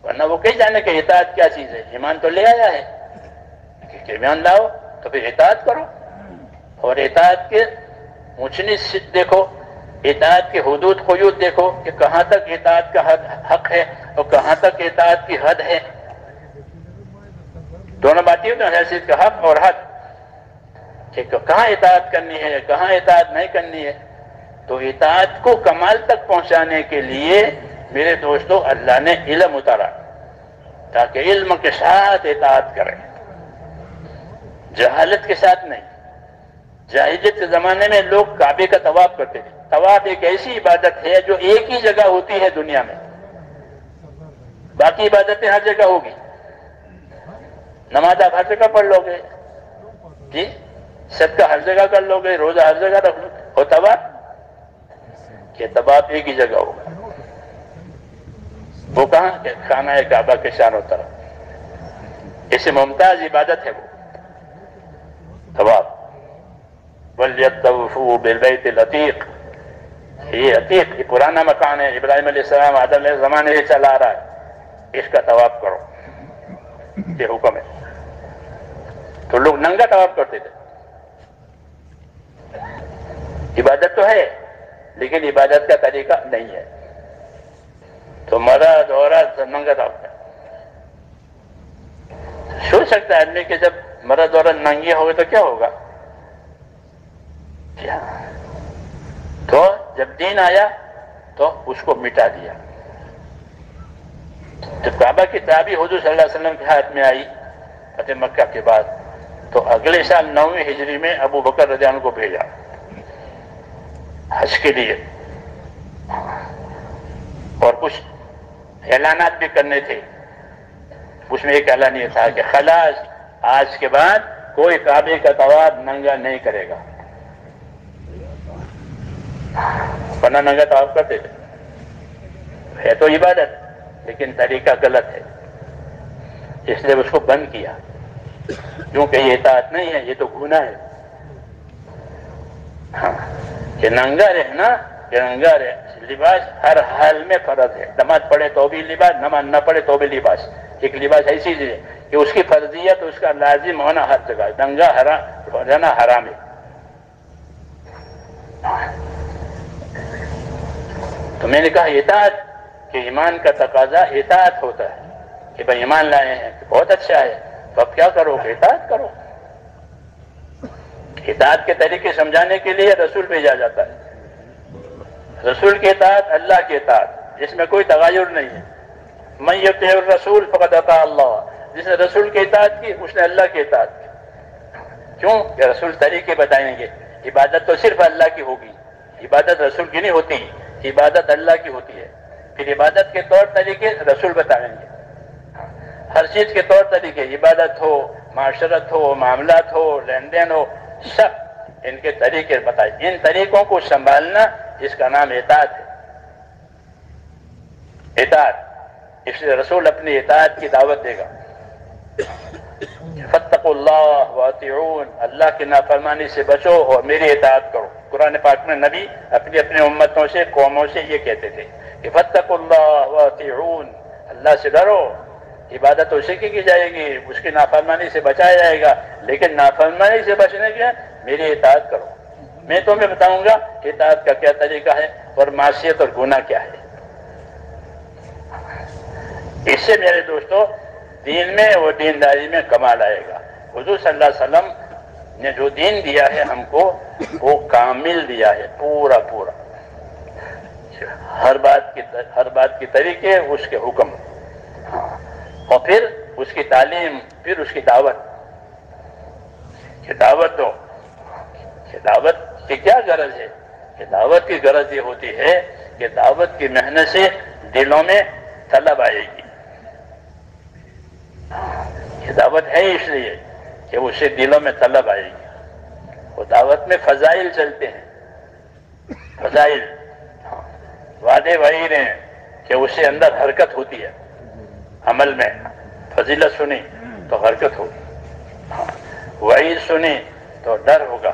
ورنہ وہ کہیں جانے کہ اطاعت کیا چیز ہے۔ ایمان تو لے آیا ہے کہ ایمان لاؤ تو پھر اطاعت کرو، اور اطاعت کے اونچ نیچ دیکھو، اطاعت کے حدود قیود دیکھو کہ کہاں تک اطاعت کا حق ہے اور کہاں تک اطاعت کی حد ہے۔ دونوں باتیں ہوتی ہیں، حیثیت کا حق اور حد، کہ کہاں اطاعت کرنی ہے، کہاں اطاعت نہیں کرنی ہے۔ تو اطاعت کو کمال تک پہنچانے کے لیے میرے دوستو اللہ نے علم اتارا تاکہ علم کے ساتھ اطاعت کریں، جہالت کے ساتھ نہیں۔ جاہلیت کے زمانے میں لوگ کعبے کا طواف کرتے تھے۔ طواف ایک ایسی عبادت ہے جو ایک ہی جگہ ہوتی ہے دنیا میں، باقی عبادتیں ہر جگہ ہوگی۔ نماز آپ ہر جگہ پڑھ لو گے، جی، صدقہ ہر جگہ کر لو گے، روزہ ہر جگہ رکھ لو، اور طواف کہ طواف ایک ہی جگہ ہوگا۔ وہ کہاں کہ خانہ کعبہ کے چاروں طرف، اسے ممتاز عبادت ہے وہ طواف۔ وَلْيَطَّوِفُوا بِالْبَيْتِ الْعَتِيقِ، یہ عتیق، یہ پرانا مکان ہے، ابراہیم علیہ السلام آدم علیہ زمانے سے چلا آ رہا ہے، اس کا طواف کرو، یہ حکم ہے۔ تو لوگ ننگا طواف کرتے تھے۔ عبادت تو ہے لیکن عبادت کا طریقہ نہیں ہے، تو مرد عورت ننگا طواف ہے۔ سوچ سکتا ہے آدمی کہ جب مرد عورت ننگے ہو گئے تو کیا ہوگا؟ تو جب دین آیا تو اس کو مٹا دیا۔ جب کعبہ کی چابی حضور صلی اللہ علیہ وسلم کے ہاتھ میں آئی فتح مکہ کے بعد، تو اگلے سال 9ویں ہجری میں ابو بکر رضی اللہ عنہ کو بھیجا حج کے لیے، اور کچھ اعلانات بھی کرنے تھے۔ اس میں ایک اعلان یہ تھا کہ خلاص آج کے بعد کوئی کعبے کا طواف ننگا نہیں کرے گا، ورنہ ننگا طواف کرتے تھے، ہے تو عبادت لیکن طریقہ غلط ہے، اس لیے اس کو بند کیا، کیونکہ یہ اطاعت نہیں ہے، یہ تو گناہ ہے۔ ہاں کہ ننگا رہنا، کہ ننگا لباس ہر حال میں فرض ہے، نماز پڑھے تو بھی لباس، نماز نہ پڑھے تو بھی لباس۔ ایک لباس ایسی چیز ہے کہ اس کی فرضیت، اس کا لازم ہونا ہر جگہ، ننگا رہنا حرام ہے۔ تو میں نے کہا اطاعت، کہ ایمان کا تقاضا اطاعت ہوتا ہے، کہ بھائی ایمان لائے ہیں کہ بہت اچھا ہے، تو اب کیا کرو کہ اطاعت کرو۔ اطاعت کے طریقے سمجھانے کے لیے رسول بھیجا جاتا ہے، رسول کی اطاعت اللہ کی اطاعت، اس میں کوئی تغیر نہیں ہے۔ من یطع الرسول فقد اطاع اللہ، جس نے رسول کی اطاعت کی اس نے اللہ کی اطاعت کی۔ کیوں کہ رسول طریقے بتائیں گے، عبادت تو صرف اللہ کی ہوگی، عبادت رسول کی نہیں ہوتی، عبادت اللہ کی ہوتی ہے۔ پھر عبادت کے طور طریقے رسول بتائیں گے، ہر چیز کے طور طریقے، عبادت ہو، معاشرت ہو، معاملات ہو، لین دین ہو، سب ان کے طریقے بتائیں۔ ان طریقوں کو سنبھالنا اس کا نام اطاعت ہے، اطاعت۔ اس لیے رسول اپنی اطاعت کی دعوت دے گا، فاتقوا اللہ واطیعون، اللہ کی نافرمانی سے بچو اور میری اطاعت کرو۔ قرآن پاک میں نبی اپنی امتوں سے، قوموں سے یہ کہتے تھے کہ فاتقوا اللہ واطیعون، اللہ سے ڈرو، عبادت اسی کی جائے گی، اس کی نافرمانی سے بچایا جائے گا، لیکن نافرمانی سے بچنے کے میری اطاعت کرو۔ میں تمہیں بتاؤں گا کہ اطاعت کا کیا طریقہ ہے اور معصیت اور گناہ کیا ہے۔ اس سے میرے دوستو دین میں اور دینداری میں کمال آئے گا۔ حضور صلی اللہ علیہ وسلم نے جو دین دیا ہے ہم کو، وہ کامل دیا ہے، پورا پورا، ہر بات کی طریقے، اس کے حکم، اور پھر اس کی تعلیم، پھر اس کی دعوت، کہ دعوت دو۔ کہ دعوت کی کیا غرض ہے؟ کہ دعوت کی غرض یہ ہوتی ہے کہ دعوت کی محنت سے دلوں میں طلب آئے گی۔ یہ دعوت ہے اس لیے کہ اس سے دلوں میں طلب آئے گی۔ وہ دعوت میں فضائل چلتے ہیں، فضائل، وعدے وعید ہیں کہ اس سے اندر حرکت ہوتی ہے، عمل میں فضیلت سنی تو حرکت ہوگی، وعید سنی تو ڈر ہوگا،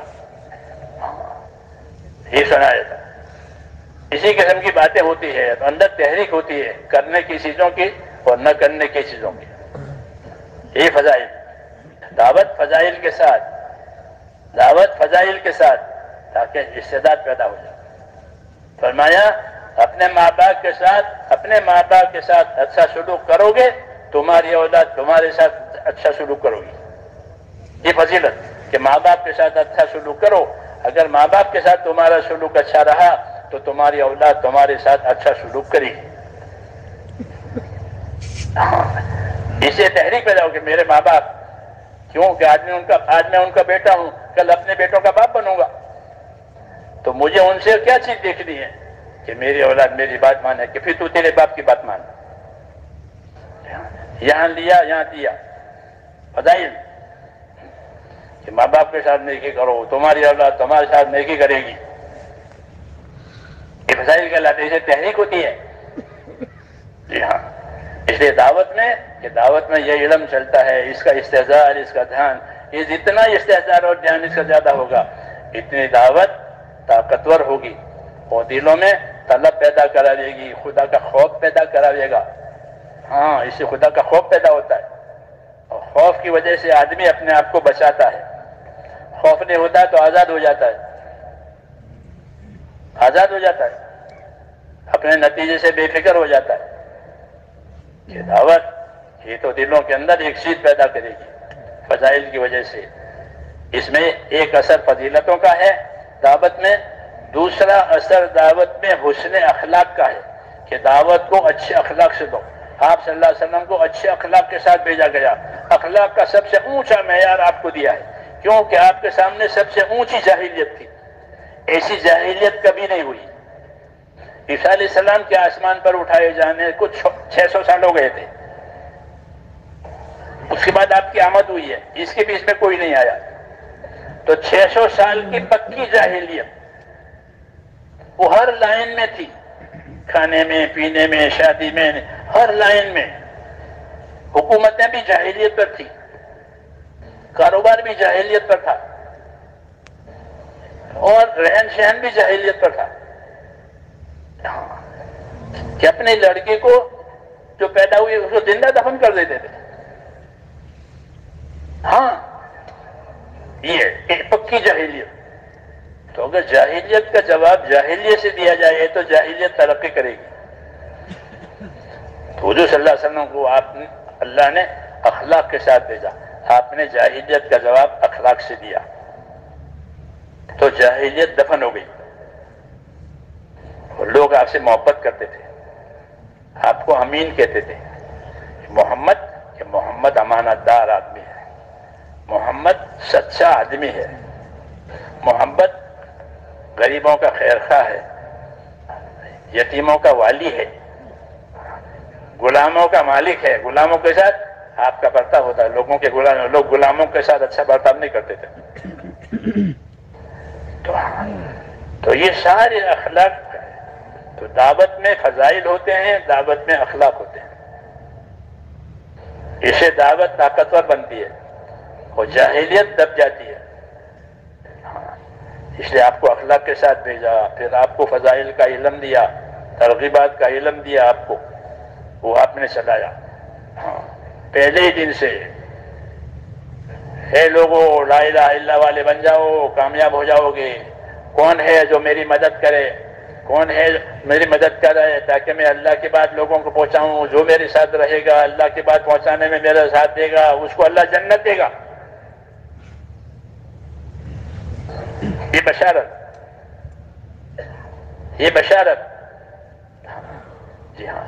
یہ سنایا تھا۔ اسی قسم کی باتیں ہوتی ہے تو اندر تحریک ہوتی ہے کرنے کی چیزوں کی اور نہ کرنے کی چیزوں کی۔ یہ فضائل، دعوت فضائل کے ساتھ، دعوت فضائل کے ساتھ، تاکہ استعداد پیدا ہو جائے۔ فرمایا اپنے ماں باپ کے ساتھ اچھا سلوک کرو گے، تمہاری اولاد تمہارے ساتھ اچھا سلوک کرو گی۔ یہ فضیلت کہ ماں باپ کے ساتھ اچھا سلوک کرو، اگر ماں باپ کے ساتھ تمہارا سلوک اچھا رہا تو تمہاری اولاد تمہارے ساتھ اچھا سلوک کرے گی۔ اسے تحریک پیدا ہو کہ میرے ماں باپ، کیوں کہ آج میں ان کا بیٹا ہوں، کل اپنے بیٹوں کا باپ بنوں گا، تو مجھے ان سے کیا چیز دیکھنی ہے کہ میری اولاد میری بات مانے، کہ پھر تو تیرے باپ کی بات مان۔ یہاں لیا یہاں دیا، فضائل کہ ماں باپ کے ساتھ نیکی کرو، تمہاری اولاد تمہارے ساتھ نیکی کرے گی، یہ فضائل کہلاتے ہیں، اسے تحریک ہوتی ہے۔ جی ہاں، اس لیے دعوت میں یہ علم چلتا ہے، اس کا استحضار، اس کا دھیان، یہ جتنا استحضار اور دھیان اس کا زیادہ ہوگا، اتنی دعوت طاقتور ہوگی اور دلوں میں طلب پیدا کرا دے گی، خدا کا خوف پیدا کرا دے گا۔ ہاں، اس سے خدا کا خوف پیدا ہوتا ہے، اور خوف کی وجہ سے آدمی اپنے آپ کو بچاتا ہے۔ خوف نہیں ہوتا تو آزاد ہو جاتا ہے، آزاد ہو جاتا ہے، اپنے نتیجے سے بے فکر ہو جاتا ہے۔ یہ دعوت یہ تو دلوں کے اندر ایک چیز پیدا کرے گی فضائل کی وجہ سے۔ اس میں ایک اثر فضیلتوں کا ہے دعوت میں، دوسرا اثر دعوت میں حسن اخلاق کا ہے، کہ دعوت کو اچھے اخلاق سے دو۔ آپ صلی اللہ علیہ وسلم کو اچھے اخلاق کے ساتھ بھیجا گیا، اخلاق کا سب سے اونچا معیار آپ کو دیا ہے، کیونکہ آپ کے سامنے سب سے اونچی جاہلیت تھی، ایسی جاہلیت کبھی نہیں ہوئی۔ عیسیٰ علیہ السلام کے آسمان پر اٹھائے جانے کو 600 سال ہو گئے تھے، اس کے بعد آپ کی آمد ہوئی ہے، اس کے بیچ میں کوئی نہیں آیا، تو 600 سال کی پکی جاہلیت وہ ہر لائن میں تھی، کھانے میں، پینے میں، شادی میں، ہر لائن میں۔ حکومتیں بھی جاہلیت پر تھی، کاروبار بھی جاہلیت پر تھا، اور رہن سہن بھی جاہلیت پر تھا، کہ اپنے لڑکے کو جو پیدا ہوئی اس کو زندہ دفن کر دیتے تھے۔ ہاں، یہ ایک پکی جاہلیت۔ تو اگر جاہلیت کا جواب جاہلیت سے دیا جائے تو جاہلیت ترقی کرے گی۔ تو حضور صلی اللہ علیہ وسلم کو اللہ نے اخلاق کے ساتھ بھیجا، آپ نے جاہلیت کا جواب اخلاق سے دیا، تو جاہلیت دفن ہو گئی، اور لوگ آپ سے محبت کرتے تھے، آپ کو امین کہتے تھے۔ محمد امانت دار آدمی ہے، محمد سچا آدمی ہے، محمد غریبوں کا خیرخواہ ہے، یتیموں کا والی ہے، غلاموں کا مالک ہے۔ غلاموں کے ساتھ آپ کا برتاؤ ہوتا ہے، لوگ غلاموں کے ساتھ اچھا برتاؤ نہیں کرتے تھے۔ تو یہ سارے اخلاق، تو دعوت میں فضائل ہوتے ہیں، دعوت میں اخلاق ہوتے ہیں، اسے دعوت طاقتور بنتی ہے اور جاہلیت دب جاتی ہے۔ اس لیے آپ کو اخلاق کے ساتھ بھیجا، پھر آپ کو فضائل کا علم دیا، ترغیبات کا علم دیا آپ کو، وہ آپ نے چلایا۔ پہلے ہی دن سے اے لوگوں لا الہ الا اللہ والے بن جاؤ، کامیاب ہو جاؤ گے۔ کون ہے جو میری مدد کرے؟ کون ہے میری مدد کر رہے تاکہ میں اللہ کی بات لوگوں کو پہنچاؤں؟ جو میرے ساتھ رہے گا، اللہ کی بات پہنچانے میں میرا ساتھ دے گا، اس کو اللہ جنت دے گا۔ یہ بشارت، جی ہاں،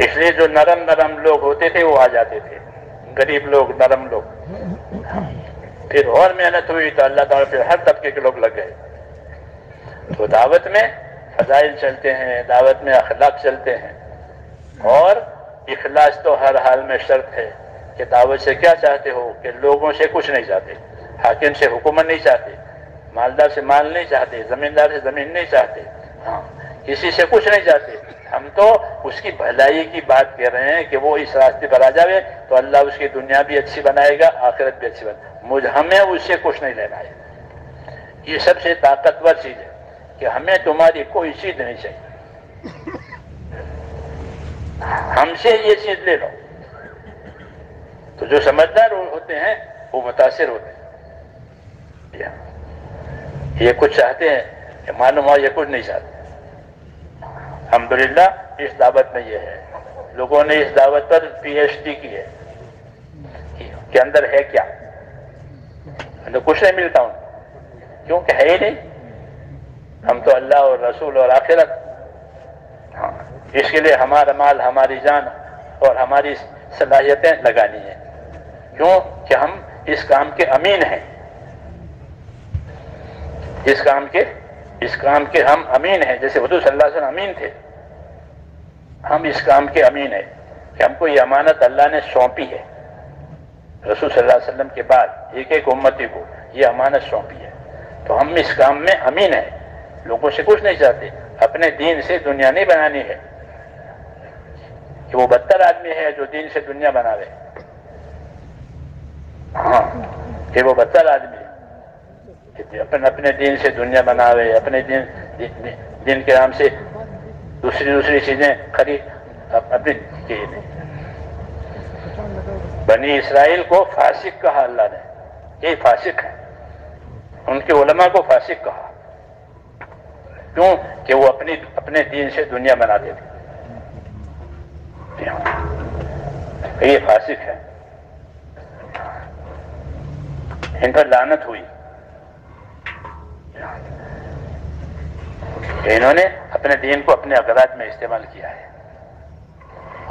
اس لیے جو نرم لوگ ہوتے تھے وہ آ جاتے تھے، غریب لوگ، نرم لوگ۔ پھر اور محنت ہوئی تو اللہ تعالیٰ پھر ہر طبقے کے لوگ لگ گئے۔ تو دعوت میں فضائل چلتے ہیں، دعوت میں اخلاق چلتے ہیں، اور اخلاص تو ہر حال میں شرط ہے کہ دعوت سے کیا چاہتے ہو؟ کہ لوگوں سے کچھ نہیں چاہتے، حاکم سے حکومت نہیں چاہتے، مالدار سے مال نہیں چاہتے، زمیندار سے زمین نہیں چاہتے، ہاں، کسی سے کچھ نہیں چاہتے۔ ہم تو اس کی بھلائی کی بات کر رہے ہیں کہ وہ اس راستے پر آ جائے تو اللہ اس کی دنیا بھی اچھی بنائے گا، آخرت بھی اچھی بنائے گا۔ ہمیں اس سے کچھ نہیں لینا ہے۔ یہ سب سے طاقتور چیز ہے کہ ہمیں تمہاری کوئی چیز نہیں چاہیے، ہم سے یہ چیز لے لو۔ تو جو سمجھدار ہوتے ہیں وہ متاثر ہوتے ہیں، یہ کچھ چاہتے ہیں کہ معلوم ہو یہ کچھ نہیں چاہتے۔ الحمدللہ اس دعوت میں یہ ہے، لوگوں نے اس دعوت پر پی ایچ ڈی کی ہے کہ اندر ہے کیا، کچھ نہیں ملتا ان کو، کیونکہ ہے ہی نہیں۔ ہم تو اللہ اور رسول اور آخرت، ہاں، اس کے لیے ہمارا مال، ہماری جان اور ہماری صلاحیتیں لگانی ہیں، کیوں کہ ہم اس کام کے امین ہیں، اس کام کے ہم امین ہیں، جیسے حضور صلی اللہ علیہ وسلم امین تھے، ہم اس کام کے امین ہیں کہ ہم کو یہ امانت اللہ نے سونپی ہے، رسول صلی اللہ علیہ وسلم کے بعد ایک ایک امتی کو یہ امانت سونپی ہے، تو ہم اس کام میں امین ہیں، لوگوں سے کچھ نہیں چاہتے، اپنے دین سے دنیا نہیں بنانی ہے، کہ وہ بدتر آدمی ہے جو دین سے دنیا بنا رہے، ہاں، کہ وہ بدتر آدمی ہے اپنے دین سے دنیا بنا رہے، اپنے دین کے نام سے دوسری چیزیں خرید اپنے کی۔ بنی اسرائیل کو فاسق کہا اللہ نے، یہ فاسق ہے، ان کے علماء کو فاسق کہا، کیوں کہ وہ اپنے دین سے دنیا بناتے تھے، یہ فاسق ہے، ان پر لعنت ہوئی، انہوں نے اپنے دین کو اپنے اغراض میں استعمال کیا ہے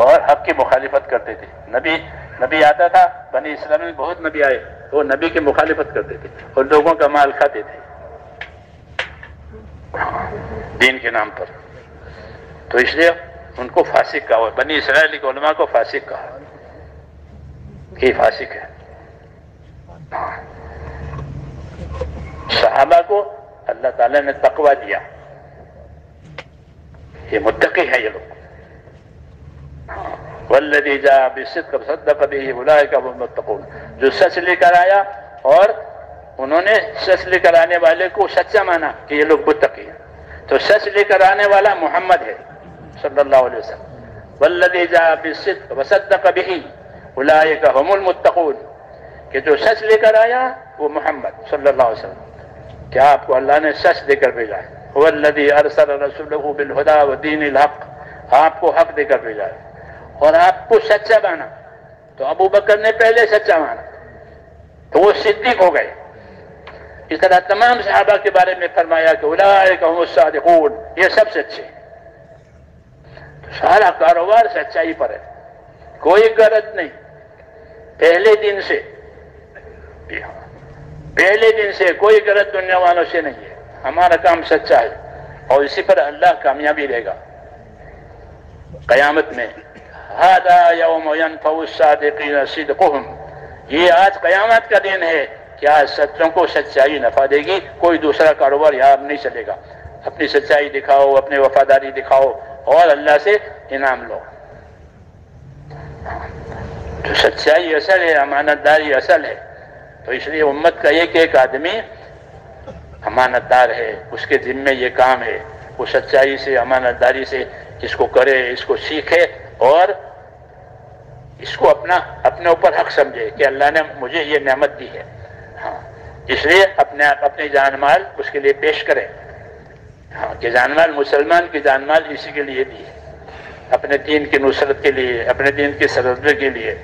اور حق کی مخالفت کرتے تھے۔ نبی نبی آتا تھا، بنی اسرائیل میں بہت نبی آئے، وہ نبی کی مخالفت کرتے تھے اور لوگوں کا مال کھاتے تھے دین کے نام پر، تو اس لیے ان کو فاسق کہا، بنی اسرائیل کے علماء کو فاسق کہا کہ فاسق ہے۔ صحابہ کو اللہ تعالیٰ نے تقویٰ دیا، یہ متقی ہے یہ لوگ۔ والذی جاء بالصدق وصدق به اولئک هم المتقون، جو سچ لے کر آیا اور انہوں نے سچ لے کر آنے والے کو سچا مانا کہ یہ لوگ متقی ہیں، تو سچ لے کر آنے والا محمد ہے صلی اللہ علیہ وسلم۔ والذی جاء بالصدق وصدق به اولئک هم المتقون، کہ جو سچ لے کر آیا وہ محمد صلی اللہ علیہ وسلم، کہ آپ کو اللہ نے سچ دے کر بھیجا ہے۔ والذی ارسل رسولہ بالہدی ودین الحق، آپ کو حق دے کر بھیجا ہے اور آپ کو سچا مانا، تو ابو بکر نے پہلے سچا مانا تو وہ صدیق ہو گئے۔ اس طرح تمام صحابہ کے بارے میں فرمایا کہ اولئک هم الصادقون، یہ سب سچے، تو سارا کاروبار سچائی پر ہے، کوئی غلط نہیں، پہلے دن سے کوئی غلط دنیا والوں سے نہیں ہے، ہمارا کام سچا ہے اور اسی پر اللہ کامیابی دے گا قیامت میں۔ ھذا یوم ینفع الصادقین صدقہم، یہ آج قیامت کا دن ہے کہ آج سچوں کو سچائی نفع دے گی، کوئی دوسرا کاروبار یہاں نہیں چلے گا، اپنی سچائی دکھاؤ، اپنی وفاداری دکھاؤ اور اللہ سے انعام لو۔ تو سچائی اصل ہے، امانت داری اصل ہے، تو اس لیے امت کا ایک ایک آدمی امانت دار ہے، اس کے ذمے یہ کام ہے، وہ سچائی سے امانت داری سے اس کو کرے، اس کو سیکھے اور اس کو اپنے اوپر حق سمجھے کہ اللہ نے مجھے یہ نعمت دی ہے، ہاں اس لیے اپنی جان مال اس کے لیے پیش کرے، ہاں کہ جان مال، مسلمان کی جان مال اسی کے لیے دی ہے، اپنے دین کی نصرت کے لیے، اپنے دین کی سربراہی کے لیے،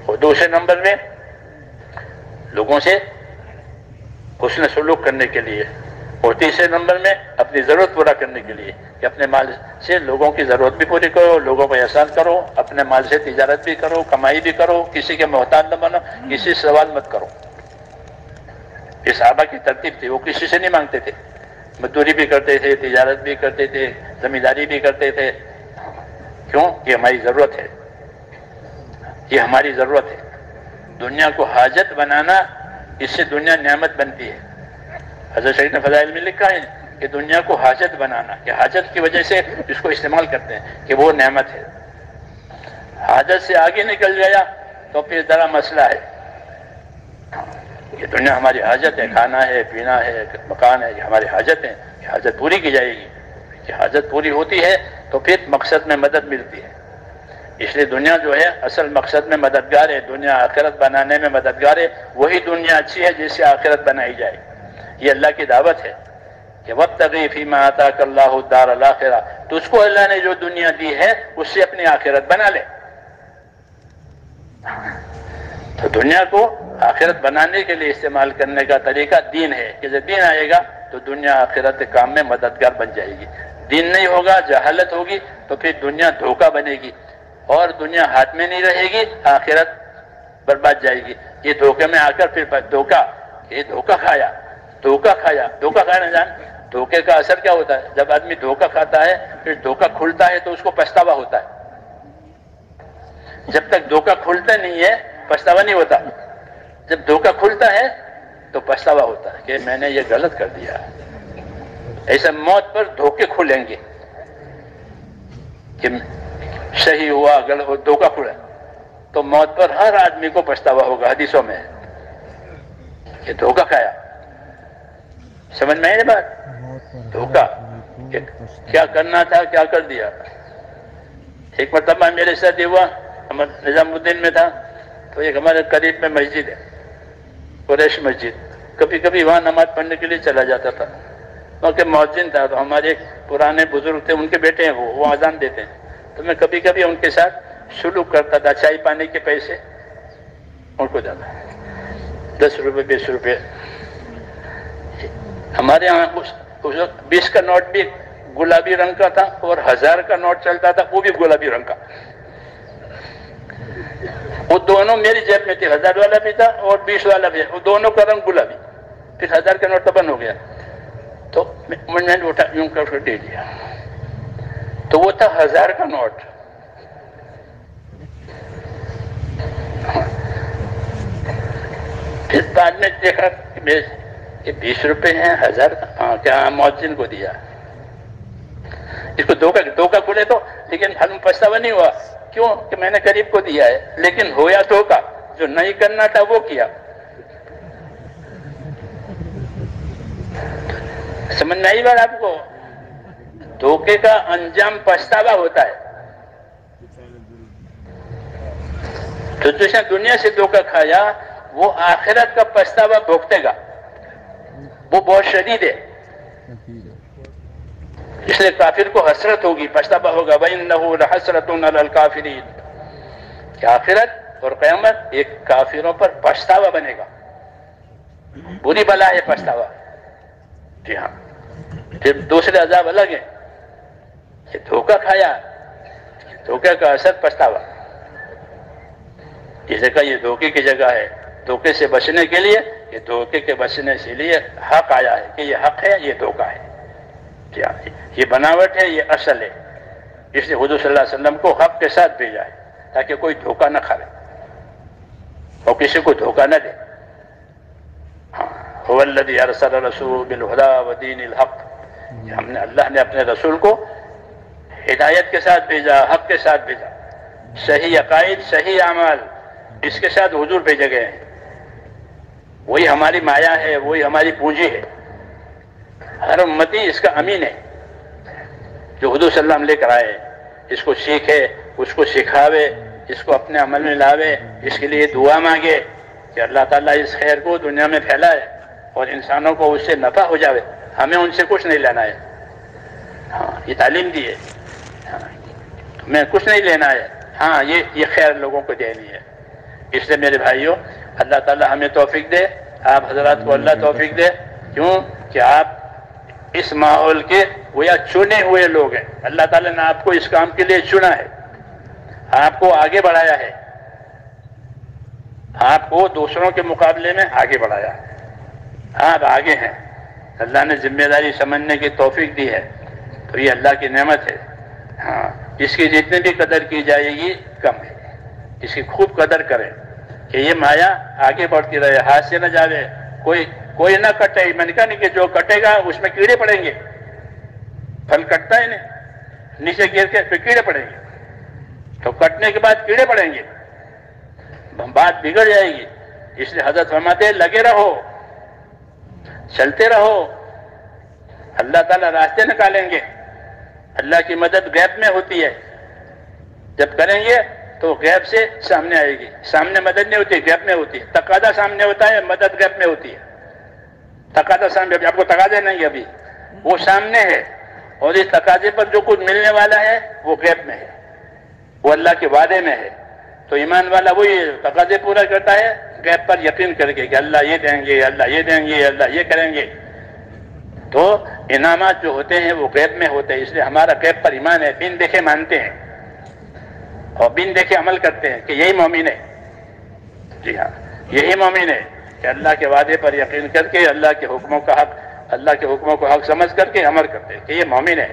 اور دوسرے نمبر میں لوگوں سے حسن سلوک کرنے کے لیے، اور تیسرے نمبر میں اپنی ضرورت پورا کرنے کے لیے کہ اپنے مال سے لوگوں کی ضرورت بھی پوری کرو، لوگوں کو احسان کرو، اپنے مال سے تجارت بھی کرو، کمائی بھی کرو، کسی کے محتاج نہ بنو، کسی سے سوال مت کرو۔ یہ صحابہ کی ترتیب تھی، وہ کسی سے نہیں مانگتے تھے، مزدوری بھی کرتے تھے، تجارت بھی کرتے تھے، زمینداری بھی کرتے تھے، کیوں؟ یہ ہماری ضرورت ہے، یہ ہماری ضرورت ہے۔ دنیا کو حاجت بنانا، اس سے دنیا نعمت بنتی ہے۔ حضرت شریف نے فضائل میں لکھا ہے کہ دنیا کو حاجت بنانا، کہ حاجت کی وجہ سے اس کو استعمال کرتے ہیں کہ وہ نعمت ہے، حاجت سے آگے نکل گیا تو پھر ذرا مسئلہ ہے۔ یہ دنیا ہماری حاجت ہے، کھانا ہے، پینا ہے، مکان ہے، یہ ہماری حاجت ہے، یہ حاجت پوری کی جائے گی، یہ حاجت پوری ہوتی ہے تو پھر مقصد میں مدد ملتی ہے۔ اس لیے دنیا جو ہے اصل مقصد میں مددگار ہے، دنیا آخرت بنانے میں مددگار ہے، وہی دنیا اچھی ہے جس سے آخرت بنائی جائے۔ یہ اللہ کی دعوت ہے کہ وابتغی فیما آتاک اللہ الدار الآخرہ، تو اس کو اللہ نے جو دنیا دی ہے اس سے اپنی آخرت بنا لے۔ تو دنیا کو آخرت بنانے کے لیے استعمال کرنے کا طریقہ دین ہے کہ جب دین آئے گا تو دنیا آخرت کے کام میں مددگار بن جائے گی۔ دین نہیں ہوگا، جہالت ہوگی تو پھر دنیا دھوکہ بنے گی اور دنیا ہاتھ میں نہیں رہے گی، آخرت برباد جائے گی۔ یہ دھوکے میں آ کر پھر دھوکہ کھانا جان، دھوکے کا اثر کیا ہوتا ہے؟ جب آدمی دھوکہ کھاتا ہے پھر دھوکہ کھلتا ہے تو اس کو پچھتاوا ہوتا ہے، جب تک دھوکہ کھلتا نہیں ہے پچھتاوا نہیں ہوتا، جب دھوکہ کھلتا ہے تو پچھتاوا ہوتا ہے کہ میں نے یہ غلط کر دیا۔ ایسے موت پر دھوکے کھلیں گے کہ صحیح ہوا غلط ہوا، دھوکہ کھلا تو موت پر ہر آدمی کو پچھتاوا ہوگا، حدیثوں میں کہ دھوکہ کھایا۔ سمجھ میں آئی بات؟ دھوکہ کہ کیا کرنا تھا کیا کر دیا۔ ایک مرتبہ میرے ساتھ ہوا، نظام الدین میں تھا، تو ایک ہمارے قریب میں مسجد ہے، قریش مسجد، کبھی کبھی وہاں نماز پڑھنے کے لیے چلا جاتا تھا، کیونکہ مؤذن تھا تو ہمارے ایک پرانے بزرگ تھے، ان کے بیٹے ہیں، وہ اذان دیتے ہیں، تو میں کبھی کبھی ان کے ساتھ سلوک کرتا تھا، چائے پانی کے پیسے ان کو جاتا، 10 روپے 20 روپے۔ ہمارے یہاں اس وقت 20 کا نوٹ بھی گلابی رنگ کا تھا اور 1000 کا نوٹ چلتا تھا، وہ بھی گلابی رنگ کا۔ وہ دونوں میری جیب میں تھے، 1000 والا بھی تھا اور 20 والا بھی، وہ دونوں کا رنگ گلابی. پھر 1000 کا نوٹ تو بند ہو گیا، تو میں نے اٹھا یوں کر کے دے دیا، تو وہ تھا 1000 کا نوٹ. پھر بعد میں دیکھا کہ 20 روپے ہیں، 1000 کیا مؤذن کو دیا. اس کو دھوکہ کھلے تو، لیکن حل پچھتاوا نہیں ہوا. کیوں کہ میں نے غریب کو دیا ہے، لیکن ہویا دھوکہ، جو نہیں کرنا تھا وہ کیا. سمجھ میں آئی بات آپ کو؟ دھوکے کا انجام پچھتاوا ہوتا ہے. تو جس نے دنیا سے دھوکہ کھایا وہ آخرت کا پچھتاوا بھوگتے گا، وہ بہت شدید ہے. اس لیے کافر کو حسرت ہوگی، پچھتاوا ہوگا. وَإِنَّهُ لَحَسْرَةٌ عَلَى الْكَافِرِينَ، کہ آخرت اور قیامت ایک کافروں پر پچھتاوا بنے گا. بری بلا ہے پچھتاوا. جی ہاں. پھر دوسرے عذاب الگ ہیں. یہ دھوکہ کھایا، دھوکے کا اثر پچھتاوا. اس جگہ یہ دھوکے کی جگہ ہے. دھوکے سے بچنے کے لیے، یہ دھوکے کے بچنے سے لیے حق آیا ہے کہ یہ حق ہے، یہ دھوکہ ہے. کیا یہ بناوٹ ہے، یہ اصل ہے. اس لیے حضور صلی اللہ علیہ وسلم کو حق کے ساتھ بھیجا ہے تاکہ کوئی دھوکہ نہ کھائے اور کسی کو دھوکہ نہ دے. هو الذي ارسل رسوله بالهدى ودين الحق، اللہ نے اپنے رسول کو ہدایت کے ساتھ بھیجا، حق کے ساتھ بھیجا. صحیح عقائد، صحیح اعمال، اس کے ساتھ حضور بھیجے گئے ہیں. وہی ہماری مایا ہے، وہی ہماری پونجی ہے. ہر امتی اس کا امین ہے جو حضور صلی اللہ علیہ وسلم لے کر آئے. اس کو سیکھے، اس کو سکھاوے، اس کو اپنے عمل میں لاوے، اس کے لیے دعا مانگے کہ اللہ تعالیٰ اس خیر کو دنیا میں پھیلائے اور انسانوں کو اس سے نفع ہو جاوے. ہمیں ان سے کچھ نہیں لینا ہے. ہاں یہ تعلیم دی ہے، ہمیں کچھ نہیں لینا ہے. ہاں یہ خیر لوگوں کو دینی ہے. اس لیے میرے بھائیوں، اللہ تعالیٰ ہمیں توفیق دے، آپ حضرات کو اللہ توفیق دے. کیوں کہ آپ اس ماحول کے گویا چنے ہوئے لوگ ہیں. اللہ تعالیٰ نے آپ کو اس کام کے لیے چنا ہے، آپ کو آگے بڑھایا ہے، آپ کو دوسروں کے مقابلے میں آگے بڑھایا ہے. آپ آگے ہیں. اللہ نے ذمہ داری سمجھنے کی توفیق دی ہے، تو یہ اللہ کی نعمت ہے. ہاں اس کی جتنی بھی قدر کی جائے گی کم ہے. اس کی خوب قدر کریں کہ یہ مایا آگے بڑھتی رہے، ہاتھ سے نہ جاوے. کوئی نہ کٹے. میں نے کہا نہیں کہ جو کٹے گا اس میں کیڑے پڑیں گے. پھل کٹتا ہے نہیں، نیچے گر کے پھر کیڑے پڑیں گے. تو کٹنے کے بعد کیڑے پڑیں گے، بات بگڑ جائے گی. اس لیے حضرت فرماتے ہیں لگے رہو، چلتے رہو. اللہ تعالیٰ راستے نکالیں گے. اللہ کی مدد غیب میں ہوتی ہے. جب کریں گے تو غیب سے سامنے آئے گی. سامنے مدد نہیں ہوتی، غیب میں ہوتی ہے. تقاضا سامنے ہوتا ہے، مدد غیب میں ہوتی ہے. تقاضا سامنے، ابھی آپ کو تقاضے نہیں، ابھی وہ سامنے ہے، اور اس تقاضے پر جو کچھ ملنے والا ہے وہ غیب میں ہے، وہ اللہ کے وعدے میں ہے. تو ایمان والا وہی تقاضے پورا کرتا ہے غیب پر یقین کر کے کہ اللہ یہ دیں گے، اللہ یہ دیں گے، اللہ یہ کریں گے. تو انعامات جو ہوتے ہیں وہ غیب میں ہوتے ہیں. اس لیے ہمارا غیب پر ایمان ہے. بن دیکھے مانتے ہیں اور بن دیکھے عمل کرتے ہیں کہ یہی مومن ہے. جی ہاں، یہی مومن ہے کہ اللہ کے وعدے پر یقین کر کے اللہ کے حکموں کا حق، اللہ کے حکموں کو حق سمجھ کر کے عمل کرتے ہیں کہ یہ مومن ہے.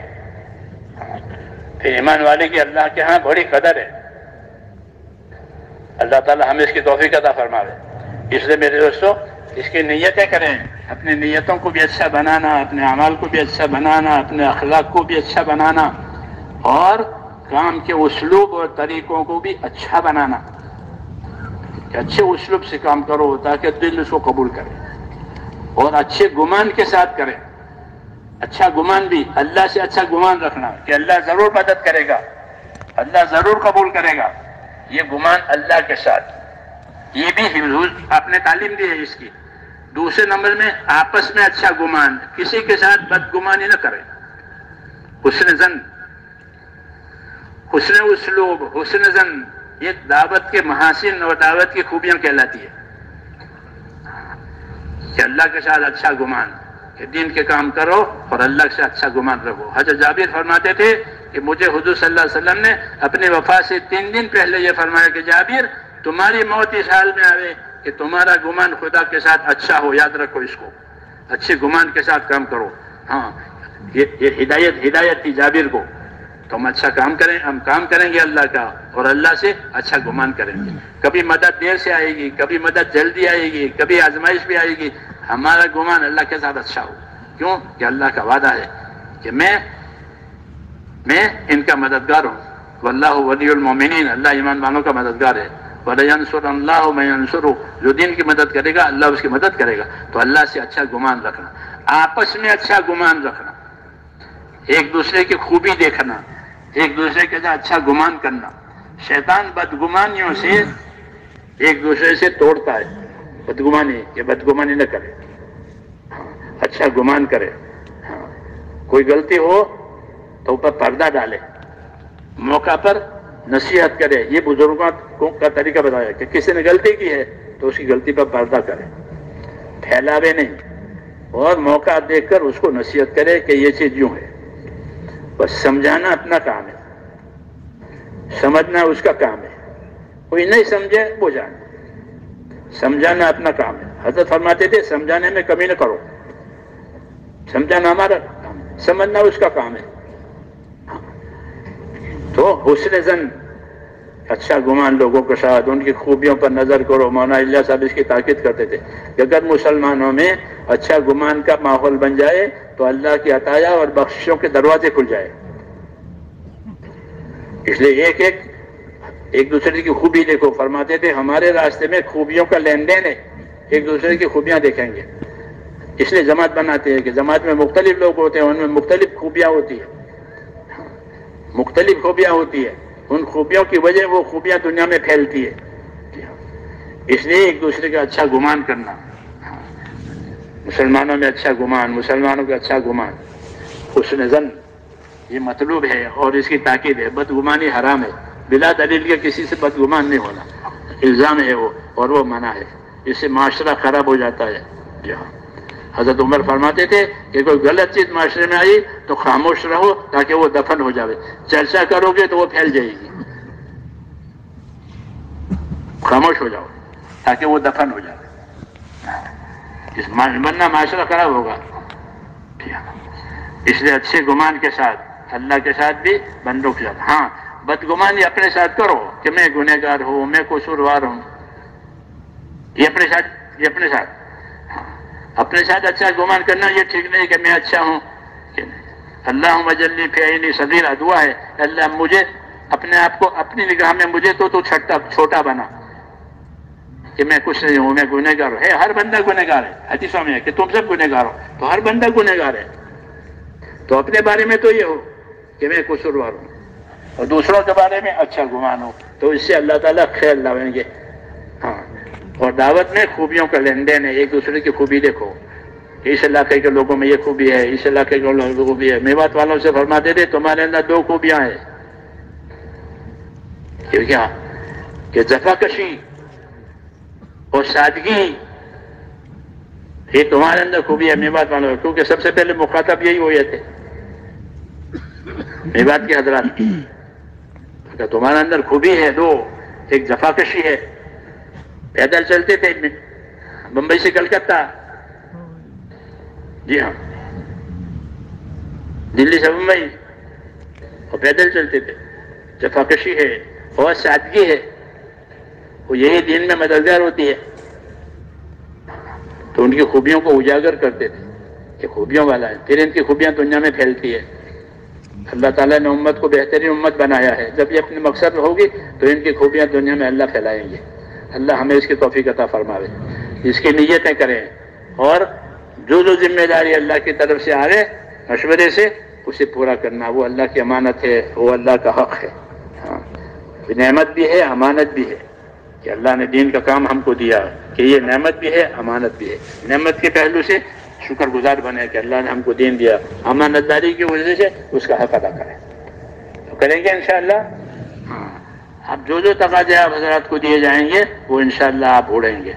پھر ایمان والے کی اللہ کے ہاں بڑی قدر ہے. اللہ تعالیٰ ہمیں اس کی توفیق عطا فرماوے. اس لیے میرے دوستوں، اس کی نیتیں کریں. اپنی نیتوں کو بھی اچھا بنانا، اپنے اعمال کو بھی اچھا بنانا، اپنے اخلاق کو بھی اچھا بنانا، اور کام کے اسلوب اور طریقوں کو بھی اچھا بنانا کہ اچھے اسلوب سے کام کرو تاکہ دل اس کو قبول کرے، اور اچھے گمان کے ساتھ کریں. اچھا گمان بھی، اللہ سے اچھا گمان رکھنا کہ اللہ ضرور مدد کرے گا، اللہ ضرور قبول کرے گا. یہ گمان اللہ کے ساتھ، یہ بھی حضور آپ نے تعلیم دی ہے اس کی. دوسرے نمبر میں آپس میں اچھا گمان، کسی کے ساتھ بدگمانی نہ کریں. حسن ظن، حسن اسلوب، حسن ظن، یہ دعوت کے محاسن اور دعوت کی خوبیاں کہلاتی ہے کہ اللہ کے ساتھ اچھا گمان، کہ دین کے کام کرو اور اللہ سے اچھا گمان رکھو. حضرت جابر فرماتے تھے کہ مجھے حضور صلی اللہ علیہ وسلم نے اپنی وفات سے 3 دن پہلے یہ فرمایا کہ جابر تمہاری موت اس حال میں آئے کہ تمہارا گمان خدا کے ساتھ اچھا ہو. یاد رکھو اس کو, اچھے گمان کے ساتھ کام کرو. ہاں یہ ہدایت تھی جابر کو. تو ہم اچھا کام کریں, ہم کام کریں گے اللہ کا, اور اللہ سے اچھا گمان کریں گے. کبھی مدد دیر سے آئے گی, کبھی مدد جلدی آئے گی, کبھی آزمائش بھی آئے گی. ہمارا گمان اللہ کے ساتھ اچھا ہو. کیوں کہ اللہ کا وعدہ ہے کہ میں ان کا مددگار ہوں. واللہ ولی المومنین, اللہ ایمان والوں کا مددگار ہے. وَلَيَنْصُرَ اللَّهُ مَن يَنْصُرُهُ, جو دین کی مدد کرے گا اللہ اس کی مدد کرے گا. تو اللہ سے اچھا گمان رکھنا, آپس میں اچھا گمان رکھنا, ایک دوسرے کی خوبی دیکھنا, ایک دوسرے کے ساتھ اچھا گمان کرنا. شیطان بدگمانیوں سے ایک دوسرے سے توڑتا ہے. بدگمانی, یہ بدگمانی نہ کرے, اچھا گمان کرے. کوئی غلطی ہو تو اوپر پردہ ڈالے, موقع پر نصیحت کرے. یہ بزرگوں کا طریقہ بتایا کہ کسی نے غلطی کی ہے تو اس کی غلطی پر پردہ کرے, پھیلاوے نہیں, اور موقع دیکھ کر اس کو نصیحت کرے کہ یہ چیز یوں ہے. بس سمجھانا اپنا کام ہے, سمجھنا اس کا کام ہے. کوئی نہیں سمجھے وہ جانے, سمجھانا اپنا کام ہے. حضرت فرماتے تھے سمجھانے میں کمی نہ کرو, سمجھانا ہمارا کام ہے, سمجھنا اس کا کام ہے. تو حسن زن, اچھا گمان لوگوں کے ساتھ, ان کی خوبیوں پر نظر کرو. مولانا اللہ صاحب اس کی تاکید کرتے تھے کہ اگر مسلمانوں میں اچھا گمان کا ماحول بن جائے تو اللہ کی عطایا اور بخششوں کے دروازے کھل جائے. اس لیے ایک دوسرے کی خوبی دیکھو. فرماتے تھے ہمارے راستے میں خوبیوں کا لین دین ہے, ایک دوسرے کی خوبیاں دیکھیں گے. اس لیے جماعت بناتے ہیں کہ جماعت میں مختلف لوگ ہوتے ہیں, ان میں مختلف خوبیاں ہوتی ہیں, مختلف خوبیاں ہوتی ہے. ان خوبیوں کی وجہ وہ خوبیاں دنیا میں پھیلتی ہے. اس لیے ایک دوسرے کا اچھا گمان کرنا, مسلمانوں میں اچھا گمان, مسلمانوں کا اچھا گمان, حسن ظن, یہ مطلوب ہے. اور اس کی تاکید ہے, بدگمانی حرام ہے. بلا دلیل کے کسی سے بدگمان نہیں ہونا, الزام ہے وہ, اور وہ منع ہے. اس سے معاشرہ خراب ہو جاتا ہے. حضرت عمر فرماتے تھے کہ کوئی غلط چیز معاشرے میں آئی تو خاموش رہو تاکہ وہ دفن ہو جائے. چرچا کرو گے تو وہ پھیل جائے گی, خاموش ہو جاؤ تاکہ وہ دفن ہو جائے, ورنہ معاشرہ خراب ہوگا. اس لیے اچھے گمان کے ساتھ, اللہ کے ساتھ بھی, بندوں کے ساتھ. ہاں بدگمانی اپنے ساتھ کرو کہ میں گنہگار ہوں, میں قصوروار ہوں, یہ اپنے ساتھ اچھا گمان کرنا یہ ٹھیک نہیں کہ میں اچھا ہوں. اللہم اجلنی فی عینی صغیرہ, دعا ہے اللہ مجھے اپنے آپ کو اپنی نگاہ میں مجھے تو چھوٹا بنا کہ میں کچھ نہیں ہوں, میں گنہگار ہوں. ہر بندہ گنہگار ہے. حدیثوں میں ہے کہ تم سب گنہگار ہو, تو ہر بندہ گنہگار ہے. تو اپنے بارے میں تو یہ ہو کہ میں قصوروار ہوں, اور دوسروں کے بارے میں اچھا گمان ہو, تو اس سے اللہ تعالیٰ خیر لاویں گے. ہاں, اور دعوت میں خوبیوں کا لین دین ہے. ایک دوسرے کی خوبی دیکھو, اس علاقے کے لوگوں میں یہ خوبی ہے, اس علاقے کے لوگوں میں خوبی ہے. میوات والوں سے فرماتے تھے تمہارے اندر 2 خوبیاں ہیں, کیا کہ جفاکشی اور سادگی, یہ تمہارے اندر خوبی ہے میوات والوں, کیونکہ سب سے پہلے مخاطب یہی ہوئے تھے میوات کے حضرات. کہ تمہارے اندر خوبی ہے 2, ایک جفاکشی ہے, پیدل چلتے تھے بمبئی سے کلکتہ, جی ہاں, دلی سے بمبئی, اور پیدل چلتے تھے. جفاکشی ہے اور سادگی ہے, وہ یہی دین میں مددگار ہوتی ہے. تو ان کی خوبیوں کو اجاگر کرتے تھے کہ خوبیوں والا ہے, پھر ان کی خوبیاں دنیا میں پھیلتی ہے. اللہ تعالیٰ نے امت کو بہترین امت بنایا ہے. جب یہ اپنے مقصد ہوگی تو ان کی خوبیاں دنیا میں اللہ پھیلائیں گے. اللہ ہمیں اس کی توفیق عطا فرماوے, اس کی نیتیں کریں, اور جو ذمہ داری اللہ کی طرف سے آئے مشورے سے اسے پورا کرنا. وہ اللہ کی امانت ہے, وہ اللہ کا حق ہے. ہاں, نعمت بھی ہے, امانت بھی ہے کہ اللہ نے دین کا کام ہم کو دیا, کہ یہ نعمت بھی ہے, امانت بھی ہے. نعمت کے پہلو سے شکر گزار بنے کہ اللہ نے ہم کو دین دیا, امانت داری کی وجہ سے اس کا حق ادا کریں. تو کریں گے انشاءاللہ. اب جو تقاضے آپ حضرات کو دیے جائیں گے وہ انشاءاللہ آپ اڑیں گے.